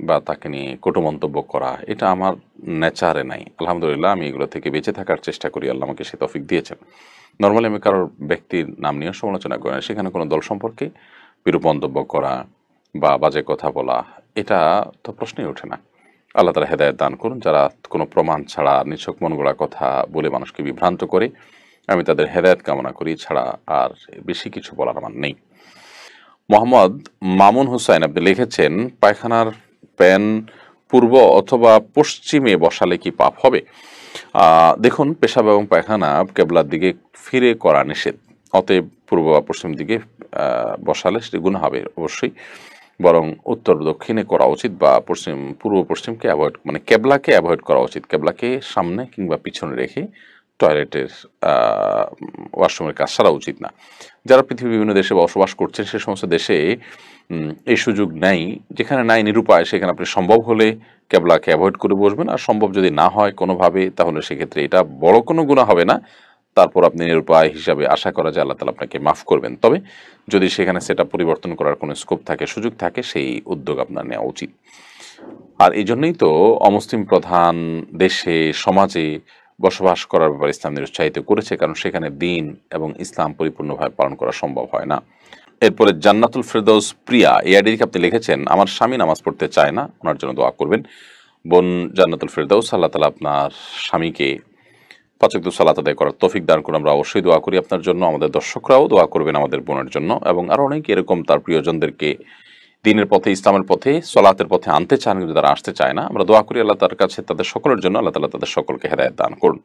বা তাকে নিয়ে কটু মন্তব্য করা এটা আমার নেচারে নাই। আলহামদুলিল্লাহ আমি এগুলো থেকে বেঁচে থাকার চেষ্টা করি, আল্লাহ আমাকে সে তৌফিক দিয়েছেন। নর্মালি আমি কারোর ব্যক্তির নাম নিয়ে সমালোচনা করি না, সেখানে কোনো দল সম্পর্কে বিরূপ মন্তব্য করা বা বাজে কথা বলা এটা তো প্রশ্নই ওঠে না। আল্লাহ তাআলা হেদায়েত দান করুন। যারা কোনো প্রমাণ ছাড়া নিছক মন গড়া কথা বলে মানুষকে বিভ্রান্ত করে, আমি তাদের হেদায়েত কামনা করি, ছাড়া আর বেশি কিছু বলার আমার নেই। মোহাম্মদ মামুন হুসাইন আপনি লিখেছেন, পায়খানার প্যান পূর্ব অথবা পশ্চিমে বসালে কি পাপ হবে? দেখুন, পেশাব এবং পায়খানা কেবলার দিকে ফিরে করা নিষেধ। অতএব পূর্ব বা পশ্চিম দিকে বসালে সেটি গুনাহ হবে অবশ্যই। বরং উত্তর দক্ষিণে করা উচিত বা পূর্ব পশ্চিমকে অ্যাভয়েড, মানে কেবলাকে অ্যাভয়েড করা উচিত। কেবলাকে সামনে কিংবা পিছনে রেখে টয়লেটের ওয়াশরুমের কাজ সারা উচিত না। যারা পৃথিবীর বিভিন্ন দেশে বসবাস করছেন সে সমস্ত দেশে এই সুযোগ নেই। যেখানে নাই নিরুপায় সেখানে আপনি সম্ভব হলে কেবলাকে অ্যাভয়েড করে বসবেন, আর সম্ভব যদি না হয় কোনোভাবে তাহলে সেক্ষেত্রে এটা বড় কোনো গুনাহ হবে না। তারপর আপনি নিরুপায় হিসাবে আশা করা যায় আল্লাহ তাআলা আপনাকে মাফ করবেন। তবে যদি সেখানে সেটা পরিবর্তন করার কোনো স্কোপ থাকে, সুযোগ থাকে, সেই উদ্যোগ আপনার নেওয়া উচিত। আর এই জন্যই তো অমুসলিম প্রধান দেশে সমাজে বসবাস করার ব্যাপারে ইসলাম নিরুৎসাহিত করেছে, কারণ সেখানে দিন এবং ইসলাম পরিপূর্ণভাবে পালন করা সম্ভব হয় না। এরপরে জান্নাতুল ফেরদৌস প্রিয়া এই আইডি আপনি লিখেছেন, আমার স্বামী নামাজ পড়তে চায় না, ওনার জন্য দোয়া করবেন। বোন জান্নাতুল ফেরদৌস, আল্লাহ তাআলা আপনার স্বামীকে ৫ ওয়াক্ত সালাত আদায় করার তৌফিক দান করুন। আমরা অবশ্যই দোয়া করি আপনার জন্য, আমাদের দর্শকরাও দোয়া করবেন আমাদের বোনের জন্য, এবং আরও অনেক এরকম তার প্রিয়জনদেরকে দ্বীনের পথে, ইসলামের পথে, সলাতের পথে আনতে চান কিন্তু তারা আসতে চায় না। আমরা দোয়া করি আল্লাহ তার কাছে তাদের সকলের জন্য, আল্লাহ তাআলা তাদের সকলকে হেদায়েত দান করুন।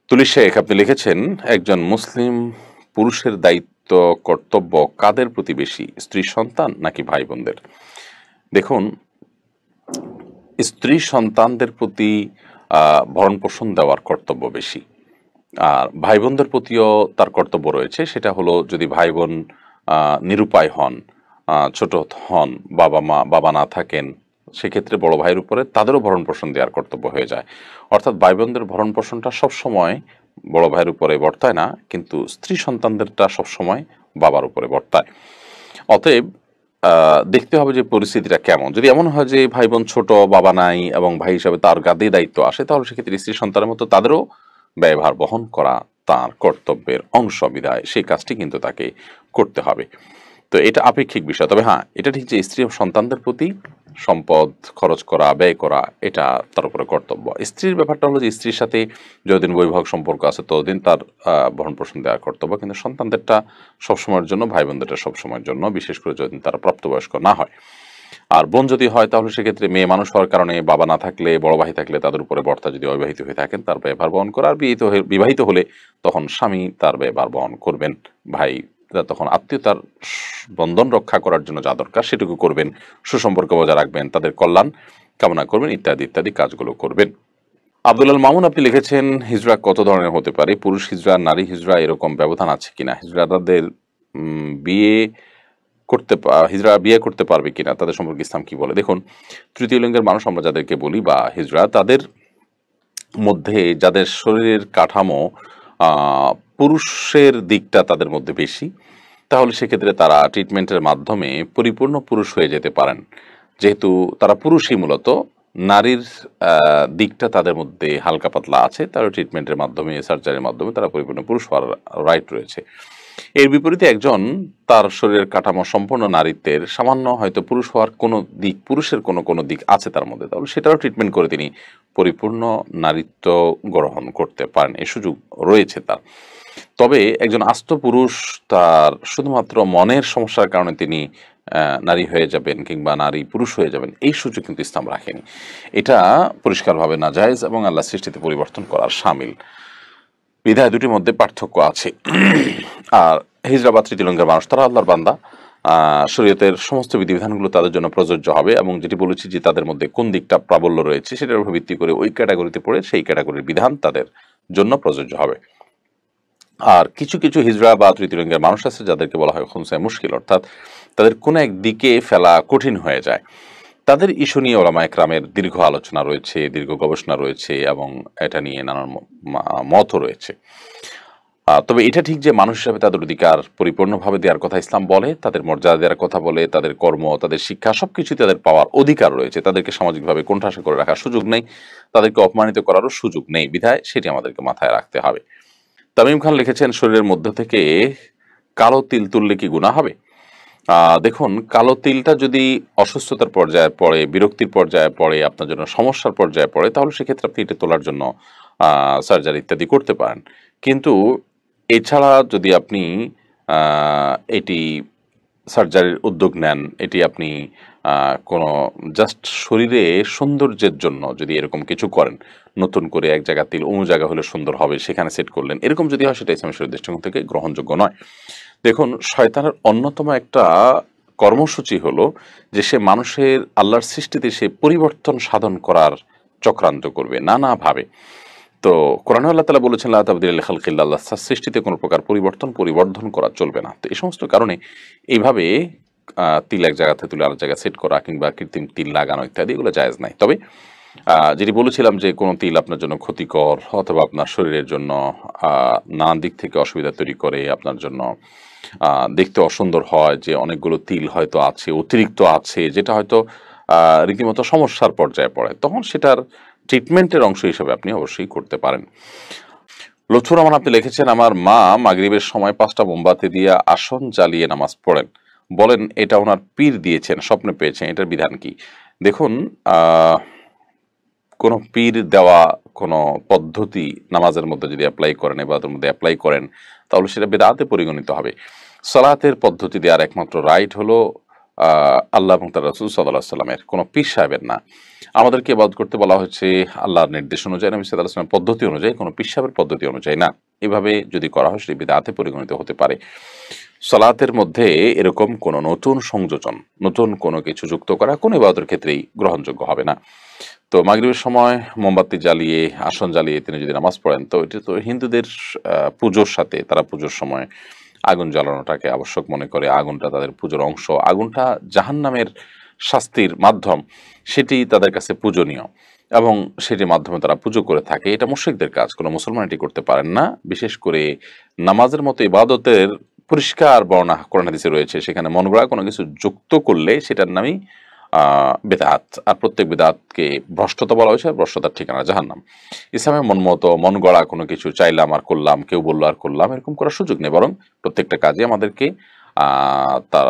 তুলি শেখ আপনি লিখেছেন, একজন মুসলিম পুরুষের দায়িত্ব কর্তব্য কাদের প্রতি বেশি, স্ত্রী সন্তান নাকি ভাই বোনদের? দেখুন, স্ত্রী সন্তানদের প্রতি ভরণ পোষণ দেওয়ার কর্তব্য বেশি, আর ভাই বোনদের প্রতিও তার কর্তব্য রয়েছে। সেটা হলো যদি ভাই বোন নিরুপায় হন, ছোট হন, বাবা না থাকেন, সেক্ষেত্রে বড় ভাইয়ের উপরে তাদেরও ভরণ পোষণ দেওয়ার কর্তব্য হয়ে যায়। অর্থাৎ ভাই বোনদের ভরণ পোষণটা সবসময় বড় ভাইয়ের উপরে বর্তায় না, কিন্তু স্ত্রী সন্তানদেরটা সবসময় বাবার উপরে বর্তায়। অতএব দেখতে হবে যে পরিস্থিতিটা কেমন। যদি এমন হয় যে ভাই বোন ছোট, বাবা নাই এবং ভাই হিসাবে তার গাদে দায়িত্ব আসে, তাহলে সেক্ষেত্রে স্ত্রী সন্তানের মতো তাদেরও ব্যয়ভার বহন করা তার কর্তব্যের অংশ বিধায় সেই কাজটি কিন্তু তাকে করতে হবে। তো এটা আপেক্ষিক বিষয়। তবে হ্যাঁ, এটা ঠিক যে স্ত্রী ও সন্তানদের প্রতি সম্পদ খরচ করা, ব্যয় করা এটা তার উপরে কর্তব্য। স্ত্রীর ব্যাপারটা হলো যে স্ত্রীর সাথে যতদিন বৈবাহিক সম্পর্ক আছে ততদিন তার ভরণ পোষণ দেওয়ার কর্তব্য, কিন্তু সন্তানদেরটা সবসময়ের জন্য, ভাই বোনদেরটা সবসময়ের জন্য, বিশেষ করে যতদিন তারা প্রাপ্তবয়স্ক না হয়। আর বোন যদি হয় তাহলে সেক্ষেত্রে মেয়ে মানুষ হওয়ার কারণে বাবা না থাকলে, বড় ভাই থাকলে তাদের উপরে বর্তা যদি অবিবাহিত হয়ে থাকেন তার ব্যয়ভার বহন করা, আর বিবাহিত হলে তখন স্বামী তার ব্যয়ভার বহন করবেন। ভাই তখন আত্মীয়তার বন্ধন রক্ষা করার জন্য যা দরকার সেটুকু করবেন, সুসম্পর্ক বজায় রাখবেন, তাদের কল্যাণ কামনা করবেন, ইত্যাদি ইত্যাদি কাজগুলো করবেন। আব্দুল মামুন আপনি লিখেছেন, হিজরা কত ধরনের হতে পারে? পুরুষ হিজরা, নারী হিজরা, এরকম ব্যবধান আছে কিনা? হিজড়াদের হিজড়া বিয়ে করতে পারবে কিনা, তাদের সম্পর্কে ইসলাম কি বলে? দেখুন, তৃতীয় লিঙ্গের মানুষ আমরা যাদেরকে বলি বা হিজড়া, তাদের মধ্যে যাদের শরীরের কাঠামো পুরুষের দিকটা তাদের মধ্যে বেশি, তাহলে সেক্ষেত্রে তারা ট্রিটমেন্টের মাধ্যমে পরিপূর্ণ পুরুষ হয়ে যেতে পারেন। যেহেতু তারা পুরুষই মূলত, নারীর দিকটা তাদের মধ্যে হালকা পাতলা আছে, তারা ট্রিটমেন্টের মাধ্যমে, সার্জারির মাধ্যমে তারা পরিপূর্ণ পুরুষ হওয়ার রাইট রয়েছে। এর বিপরীতে একজন তার শরীরের কাঠামো সম্পূর্ণ নারীত্বের, সামান্য হয়তো পুরুষ হওয়ার কোনো দিক, পুরুষের কোনো দিক আছে তার মধ্যে, তাহলে সেটাও ট্রিটমেন্ট করে তিনি পরিপূর্ণ নারীত্ব গ্রহণ করতে পারেন, এই সুযোগ রয়েছে তার। তবে একজন আস্ত পুরুষ তার শুধুমাত্র মনের সমস্যার কারণে তিনি নারী হয়ে যাবেন কিংবা নারী পুরুষ হয়ে যাবেন, এই সুযোগ কিন্তু ইসলাম রাখেনি। এটা পরিষ্কারভাবে নাজায়েজ এবং আল্লাহ সৃষ্টিতে পরিবর্তন করার শামিল। বিধায় দুটির মধ্যে পার্থক্য আছে। আর হিজড়া বা তৃতীয় লিঙ্গের মানুষ তারা আল্লাহর বান্দা, শরীয়তের সমস্ত বিধিবিধানগুলো তাদের জন্য প্রযোজ্য হবে, এবং যেটি বলেছি যে তাদের মধ্যে কোন দিকটা প্রাবল্য রয়েছে সেটার উপর ভিত্তি করে ওই ক্যাটাগরিতে পড়ে সেই ক্যাটাগরির বিধান তাদের জন্য প্রযোজ্য হবে। আর কিছু কিছু হিজড়া বা তৃতীয় লিঙ্গের মানুষ আছে যাদেরকে বলা হয় খুনসায় মুশকিল, অর্থাৎ তাদের কোনো এক দিকে ফেলা কঠিন হয়ে যায়। তাদের ইস্যু নিয়ে ওলামা একরামের দীর্ঘ আলোচনা রয়েছে, দীর্ঘ গবেষণা রয়েছে, এবং এটা নিয়ে নানান মতও রয়েছে। তবে এটা ঠিক যে মানুষ হিসাবে তাদের অধিকার পরিপূর্ণভাবে দেওয়ার কথা ইসলাম বলে, তাদের মর্যাদা দেওয়ার কথা বলে, তাদের কর্ম, তাদের শিক্ষা সবকিছু তাদের পাওয়ার অধিকার রয়েছে। তাদেরকে সামাজিকভাবে কোণঠাসা করে রাখার সুযোগ নেই, তাদেরকে অপমানিত করারও সুযোগ নেই, বিধায় সেটি আমাদেরকে মাথায় রাখতে হবে। তামিম খান লিখেছেন, শরীরের মধ্য থেকে কালো তিল তুললে কি গুনাহ হবে? দেখুন, কালো তিলটা যদি অসুস্থতার পর্যায়ে পড়ে, বিরক্তির পর্যায়ে পড়ে, আপনার জন্য সমস্যার পর্যায়ে পড়ে, তাহলে সেক্ষেত্রে আপনি এটা তোলার জন্য সার্জারি ইত্যাদি করতে পারেন। কিন্তু এছাড়া যদি আপনি এটি সার্জারির উদ্যোগ নেন, এটি আপনি কোনো জাস্ট শরীরে সৌন্দর্যের জন্য যদি এরকম কিছু করেন, নতুন করে এক জায়গা তিল অন্য জায়গা হলে সুন্দর হবে সেখানে সেট করলেন, এরকম যদি হয় সেটা ইসলামের শরীয়তের দৃষ্টিকোণ থেকে গ্রহণযোগ্য নয়। দেখুন, শয়তানের অন্যতম একটা কর্মসূচি হলো যে সে মানুষের আল্লাহর সৃষ্টিতে সে পরিবর্তন সাধন করার চক্রান্ত করবে নানাভাবে। তো কোরআনে আল্লাহ তাআলা বলেছেন, লা তাবদীলা লিখালকিল্লাহ, আল্লাহর সৃষ্টিতে কোনো প্রকার পরিবর্ধন করা চলবে না। তো এই সমস্ত কারণে এইভাবে তিল এক জায়গা থেকে তুলে আরেক জায়গায় সেট করা কিংবা কৃত্রিম তিল লাগানো ইত্যাদি এগুলো জায়েজ নাই। তবে যেটি বলেছিলাম যে কোনো তিল আপনার জন্য ক্ষতিকর অথবা আপনার শরীরের জন্য নানান দিক থেকে অসুবিধা তৈরি করে, আপনার জন্য দেখতে অসুন্দর হয়, যে অনেকগুলো তিল হয়তো আছে, অতিরিক্ত আছে, যেটা হয়তো রীতিমতো সমস্যার পর্যায়ে পড়ে, তখন সেটার ট্রিটমেন্টের অংশ হিসেবে আপনি অবশ্যই করতে পারেন। লুৎফুর রহমান আপনি লিখেছেন, আমার মা মাগরিবের সময় 5টা মোমবাতি দিয়ে আসন জ্বালিয়ে নামাজ পড়েন, বলেন এটা ওনার পীর দিয়েছেন, স্বপ্নে পেয়েছেন, এটার বিধান কি? দেখুন, কোনো পীর দেওয়া কোনো পদ্ধতি নামাজের মধ্যে যদি অ্যাপ্লাই করেন, ইবাদতের মধ্যে অ্যাপ্লাই করেন, তাহলে সেটা বিদআতে পরিগণিত হবে। সালাতের পদ্ধতি দেওয়ার একমাত্র রাইট হলো আল্লাহ এবং তার রাসূল সাল্লাল্লাহু আলাইহি ওয়াসাল্লামের, কোনো পীর সাহেবের না। আমাদেরকে ইবাদত করতে বলা হয়েছে আল্লাহর নির্দেশ অনুযায়ী, নবী সাল্লাল্লাহু আলাইহি ওয়াসাল্লামের পদ্ধতি অনুযায়ী, কোনো পীর সাহেবের পদ্ধতি অনুযায়ী না। এভাবে যদি করা হয় সেটি বিদআতে পরিগণিত হতে পারে। সালাতের মধ্যে এরকম কোনো নতুন সংযোজন, নতুন কোনো কিছু যুক্ত করা কোনো ইবাদতের ক্ষেত্রেই গ্রহণযোগ্য হবে না। তো মাগরিবের সময় মোমবাতি জ্বালিয়ে, আসন জ্বালিয়ে তিনি যদি নামাজ পড়েন, তো এটা তো হিন্দুদের পুজোর সাথে, তারা পুজোর সময় আগুন জ্বালানোটাকে আবশ্যক মনে করে, আগুনটা তাদের পুজোর অংশ, আগুনটা জাহান্নামের শাস্তির মাধ্যম, সেটি তাদের কাছে পূজনীয় এবং সেটির মাধ্যমে তারা পুজো করে থাকে। এটা মুশরিকদের কাজ, কোনো মুসলমান এটি করতে পারেন না। বিশেষ করে নামাজের মতো ইবাদতের পরিষ্কার বর্ণনা কোরআন হাদিসে রয়েছে, সেখানে মন গড়া কোনো কিছু যুক্ত করলে সেটার নামই বেদাত। আর প্রত্যেক বেদাতকে ভ্রষ্টতা বলা হয়েছে, ভ্রষ্টতার ঠিকানা জাহান্নাম। ইসলামের মন মতো মন গড়া কোনো কিছু চাইলাম আর করলাম, কেউ বললো আর করলাম, এরকম করার সুযোগ নেই, বরং প্রত্যেকটা কাজে আমাদেরকে তার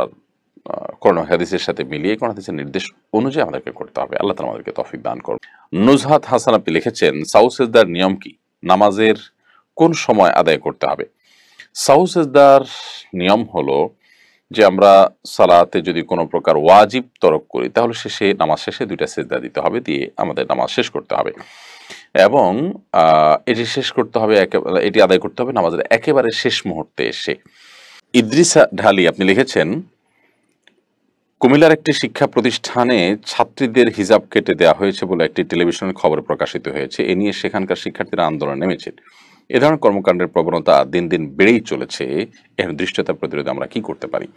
কোরআন হাদিসের সাথে মিলিয়ে কোরআন হাদিসের নির্দেশ অনুযায়ী আমাদেরকে করতে হবে। আল্লাহ তাআলা আমাদেরকে তৌফিক দান করুন। নুজহাত হাসান আপনি লিখেছেন, সাউ সেজদার নিয়ম কি? নামাজের কোন সময় আদায় করতে হবে? সাউ সেজদার নিয়ম হলো যে আমরা সালাতে যদি কোনো প্রকার ওয়াজিব তরক করি, তাহলে নামাজ শেষে 2টা সেজদা দিতে হবে, দিয়ে আমাদের নামাজ শেষ করতে হবে, এবং এটি শেষ করতে হবে, এটি আদায় করতে হবে নামাজের একেবারে শেষ মুহূর্তে এসে। ইদ্রিসা ঢালি আপনি লিখেছেন, কুমিল্লার একটি শিক্ষা প্রতিষ্ঠানে ছাত্রীদের হিজাব কেটে দেওয়া হয়েছে বলে একটি টেলিভিশনের খবরে প্রকাশিত হয়েছে। এ নিয়ে সেখানকার শিক্ষার্থীরা আন্দোলনে নেমেছেন। এ ধরনের কর্মকাণ্ডের প্রবণতা দিন দিন বেড়েই চলেছে। এর দৃশ্যতা প্রতিরোধে আমরা কি করতে পারি?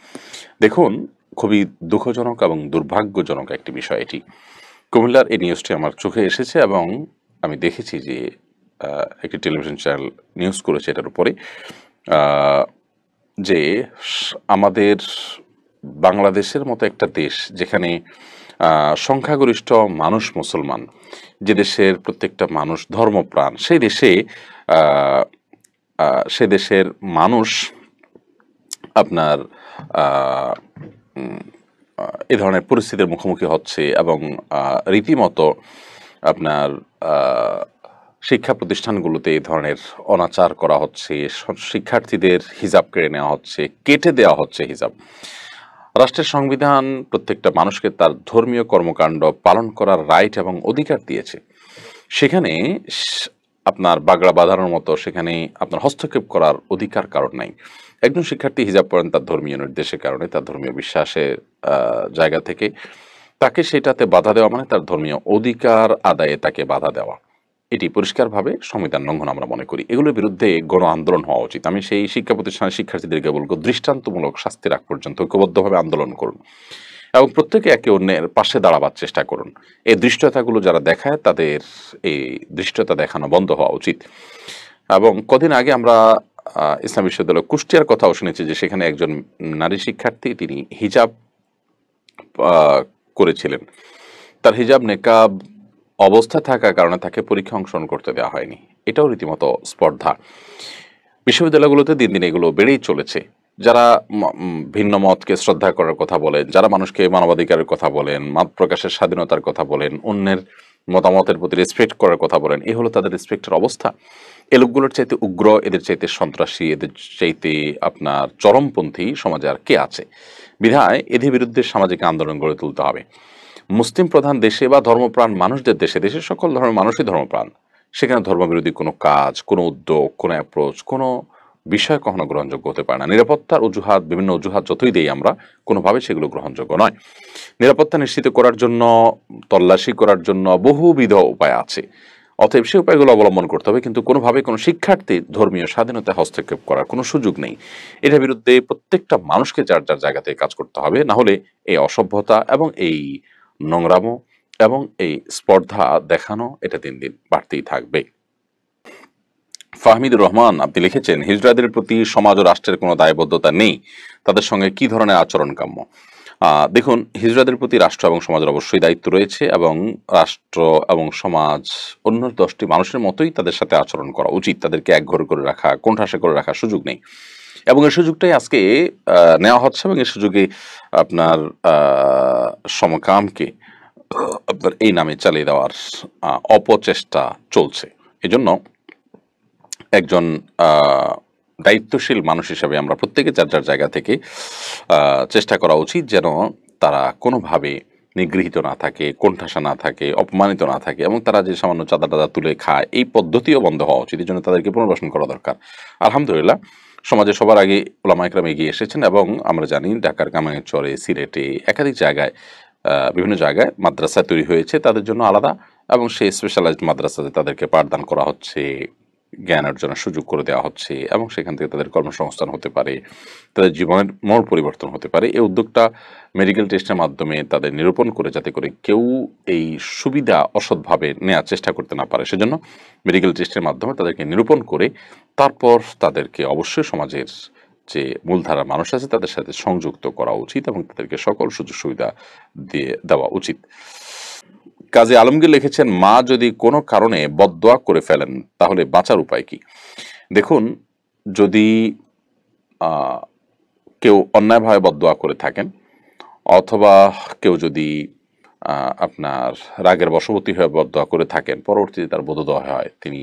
দেখুন, খুবই দুঃখজনক এবং দুর্ভাগ্যজনক একটি বিষয় এটি। কুমিল্লার এই নিউজটি আমার চোখে এসেছে এবং আমি দেখেছি যে একটি টেলিভিশন চ্যানেল নিউজ করেছে এটার উপরে, যে আমাদের বাংলাদেশের মতো একটা দেশ যেখানে সংখ্যাগরিষ্ঠ মানুষ মুসলমান, যে দেশের প্রত্যেকটা মানুষ ধর্মপ্রাণ, সেই দেশে সে দেশের মানুষ আপনার আহ, উম, এই ধরনের পরিস্থিতির মুখোমুখি হচ্ছে এবং রীতিমতো আপনার আহ, শিক্ষা প্রতিষ্ঠানগুলোতে এই ধরনের অনাচার করা হচ্ছে, শিক্ষার্থীদের হিজাব কেড়ে নেওয়া হচ্ছে, কেটে দেওয়া হচ্ছে হিজাব। রাষ্ট্রের সংবিধান প্রত্যেকটা মানুষকে তার ধর্মীয় কর্মকাণ্ড পালন করার রাইট এবং অধিকার দিয়েছে। সেখানে আপনার বাগড়া বাঁধানোর মতো সেখানে আপনার হস্তক্ষেপ করার অধিকার কারণ নাই। একজন শিক্ষার্থী হিজাব পড়েন তার ধর্মীয় নির্দেশের কারণে, তার ধর্মীয় বিশ্বাসের জায়গা থেকে, তাকে সেটাতে বাধা দেওয়া মানে তার ধর্মীয় অধিকার আদায়ে তাকে বাধা দেওয়া। এটি পরিষ্কারভাবে সংবিধান লঙ্ঘন আমরা মনে করি। এগুলোর বিরুদ্ধে গণ আন্দোলন হওয়া উচিত। আমি সেই শিক্ষা প্রতিষ্ঠানের শিক্ষার্থীদেরকে বলবো, দৃষ্টান্তমূলক শাস্তির আগ পর্যন্ত ঐক্যবদ্ধভাবে আন্দোলন করুন এবং প্রত্যেকে একে অন্যের পাশে দাঁড়াবার চেষ্টা করুন। এই দৃষ্টতাগুলো যারা দেখায় তাদের এই দৃষ্টতা দেখানো বন্ধ হওয়া উচিত। এবং কদিন আগে আমরা ইসলাম বিশ্ববিদ্যালয় কুষ্টিয়ার কথাও শুনেছি যে সেখানে একজন নারী শিক্ষার্থী তিনি হিজাব করেছিলেন। তার হিজাব নেকাব অবস্থা থাকার কারণে তাকে পরীক্ষা অংশগ্রহণ করতে দেওয়া হয়নি। এটাও রীতিমতো স্পর্ধা। বিশ্ববিদ্যালয়গুলোতে দিন দিন এগুলো বেড়েই চলেছে। যারা ভিন্ন মতকে শ্রদ্ধা করার কথা বলেন, যারা মানুষকে মানবাধিকারের কথা বলেন, মত প্রকাশের স্বাধীনতার কথা বলেন, অন্যের মতামতের প্রতি রেসপেক্ট করার কথা বলেন, এই হলো তাদের রেসপেক্টের অবস্থা। এ লোকগুলোর চাইতে উগ্র, এদের চাইতে সন্ত্রাসী, এদের চাইতে আপনার চরমপন্থী সমাজে আর কে আছে? বিধায় এদের বিরুদ্ধে সামাজিক আন্দোলন গড়ে তুলতে হবে। মুসলিম প্রধান দেশে বা ধর্মপ্রাণ মানুষদের দেশে, দেশের সকল ধর্মের মানুষই ধর্মপ্রাণ, সেখানে ধর্মবিরোধী কোনো কাজ, কোনো উদ্যোগ, কোনো অ্যাপ্রোচ, কোনো বিষয় কখনো গ্রহণযোগ্য হতে পারে না। নিরাপত্তার অজুহাত, বিভিন্ন অজুহাত যতই দেই আমরা, কোনোভাবে সেগুলো গ্রহণযোগ্য নয়। নিরাপত্তা নিশ্চিত করার জন্য, তল্লাশি করার জন্য বহুবিধ উপায় আছে। অতএব সেই উপায়গুলো অবলম্বন করতে হবে, কিন্তু কোনোভাবে কোনো শিক্ষার্থীর ধর্মীয় স্বাধীনতায় হস্তক্ষেপ করার কোনো সুযোগ নেই। এটার বিরুদ্ধে প্রত্যেকটা মানুষকে যার যার জায়গা থেকে কাজ করতে হবে, না হলে এই অসভ্যতা এবং এই নোংরামো এবং এই স্পর্ধা দেখানো এটা দিন দিন বাড়তেই থাকবে। ফাহমিদুর রহমান আপনি লিখেছেন, হিজড়াদের প্রতি সমাজ ও রাষ্ট্রের কোনো দায়বদ্ধতা নেই, তাদের সঙ্গে কি ধরনের আচরণ কাম্য? দেখুন, হিজড়াদের প্রতি রাষ্ট্র এবং সমাজের অবশ্যই দায়িত্ব রয়েছে এবং রাষ্ট্র এবং সমাজ অন্য 10টি মানুষের মতোই তাদের সাথে আচরণ করা উচিত। তাদেরকে একঘরে করে রাখা, কোণঠাসা করে রাখার সুযোগ নেই এবং এই সুযোগটাই আজকে নেওয়া হচ্ছে এবং এই সুযোগে আপনার সমকামকে আপনার এই নামে চালিয়ে দেওয়ার অপচেষ্টা চলছে। এজন্য একজন দায়িত্বশীল মানুষ হিসেবে আমরা প্রত্যেকে যার যার জায়গা থেকে চেষ্টা করা উচিত যেন তারা কোনোভাবে নিগৃহীত না থাকে, কোণঠাসা না থাকে, অপমানিত না থাকে এবং তারা যে সামান্য চাঁদা টাদা তুলে খায় এই পদ্ধতিও বন্ধ হওয়া উচিত। এই জন্য তাদেরকে পুনর্বাসন করা দরকার। আলহামদুলিল্লাহ, সমাজে সবার আগে ওলামা ইকরাম এগিয়ে এসেছেন এবং আমরা জানি ঢাকার কামারচরে, সিলেটে একাধিক জায়গায় বিভিন্ন জায়গায় মাদ্রাসা তৈরি হয়েছে তাদের জন্য আলাদা, এবং সেই স্পেশালাইজড মাদ্রাসাতে তাদেরকে পাঠদান করা হচ্ছে, জ্ঞান অর্জনের সুযোগ করে দেওয়া হচ্ছে এবং সেখান থেকে তাদের কর্মসংস্থান হতে পারে, তাদের জীবনের মোড় পরিবর্তন হতে পারে। এই উদ্যোগটা মেডিকেল টেস্টের মাধ্যমে তাদের নিরূপণ করে, যাতে করে কেউ এই সুবিধা অসৎভাবে নেওয়ার চেষ্টা করতে না পারে, সেজন্য মেডিকেল টেস্টের মাধ্যমে তাদেরকে নিরূপণ করে তারপর তাদেরকে অবশ্যই সমাজের যে মূলধারার মানুষ আছে তাদের সাথে সংযুক্ত করা উচিত এবং তাদেরকে সকল সুযোগ সুবিধা দিয়ে দেওয়া উচিত। কাজী আলমগীর লিখেছেন, মা যদি কোনো কারণে বদদোয়া করে ফেলেন তাহলে বাঁচার উপায় কি? দেখুন, যদি কেউ অন্যায়ভাবে বদদোয়া করে থাকেন অথবা কেউ যদি আপনার রাগের বশবর্তী হয়ে বদদোয়া করে থাকেন, পরবর্তীতে তার বোধোদয় হয়, তিনি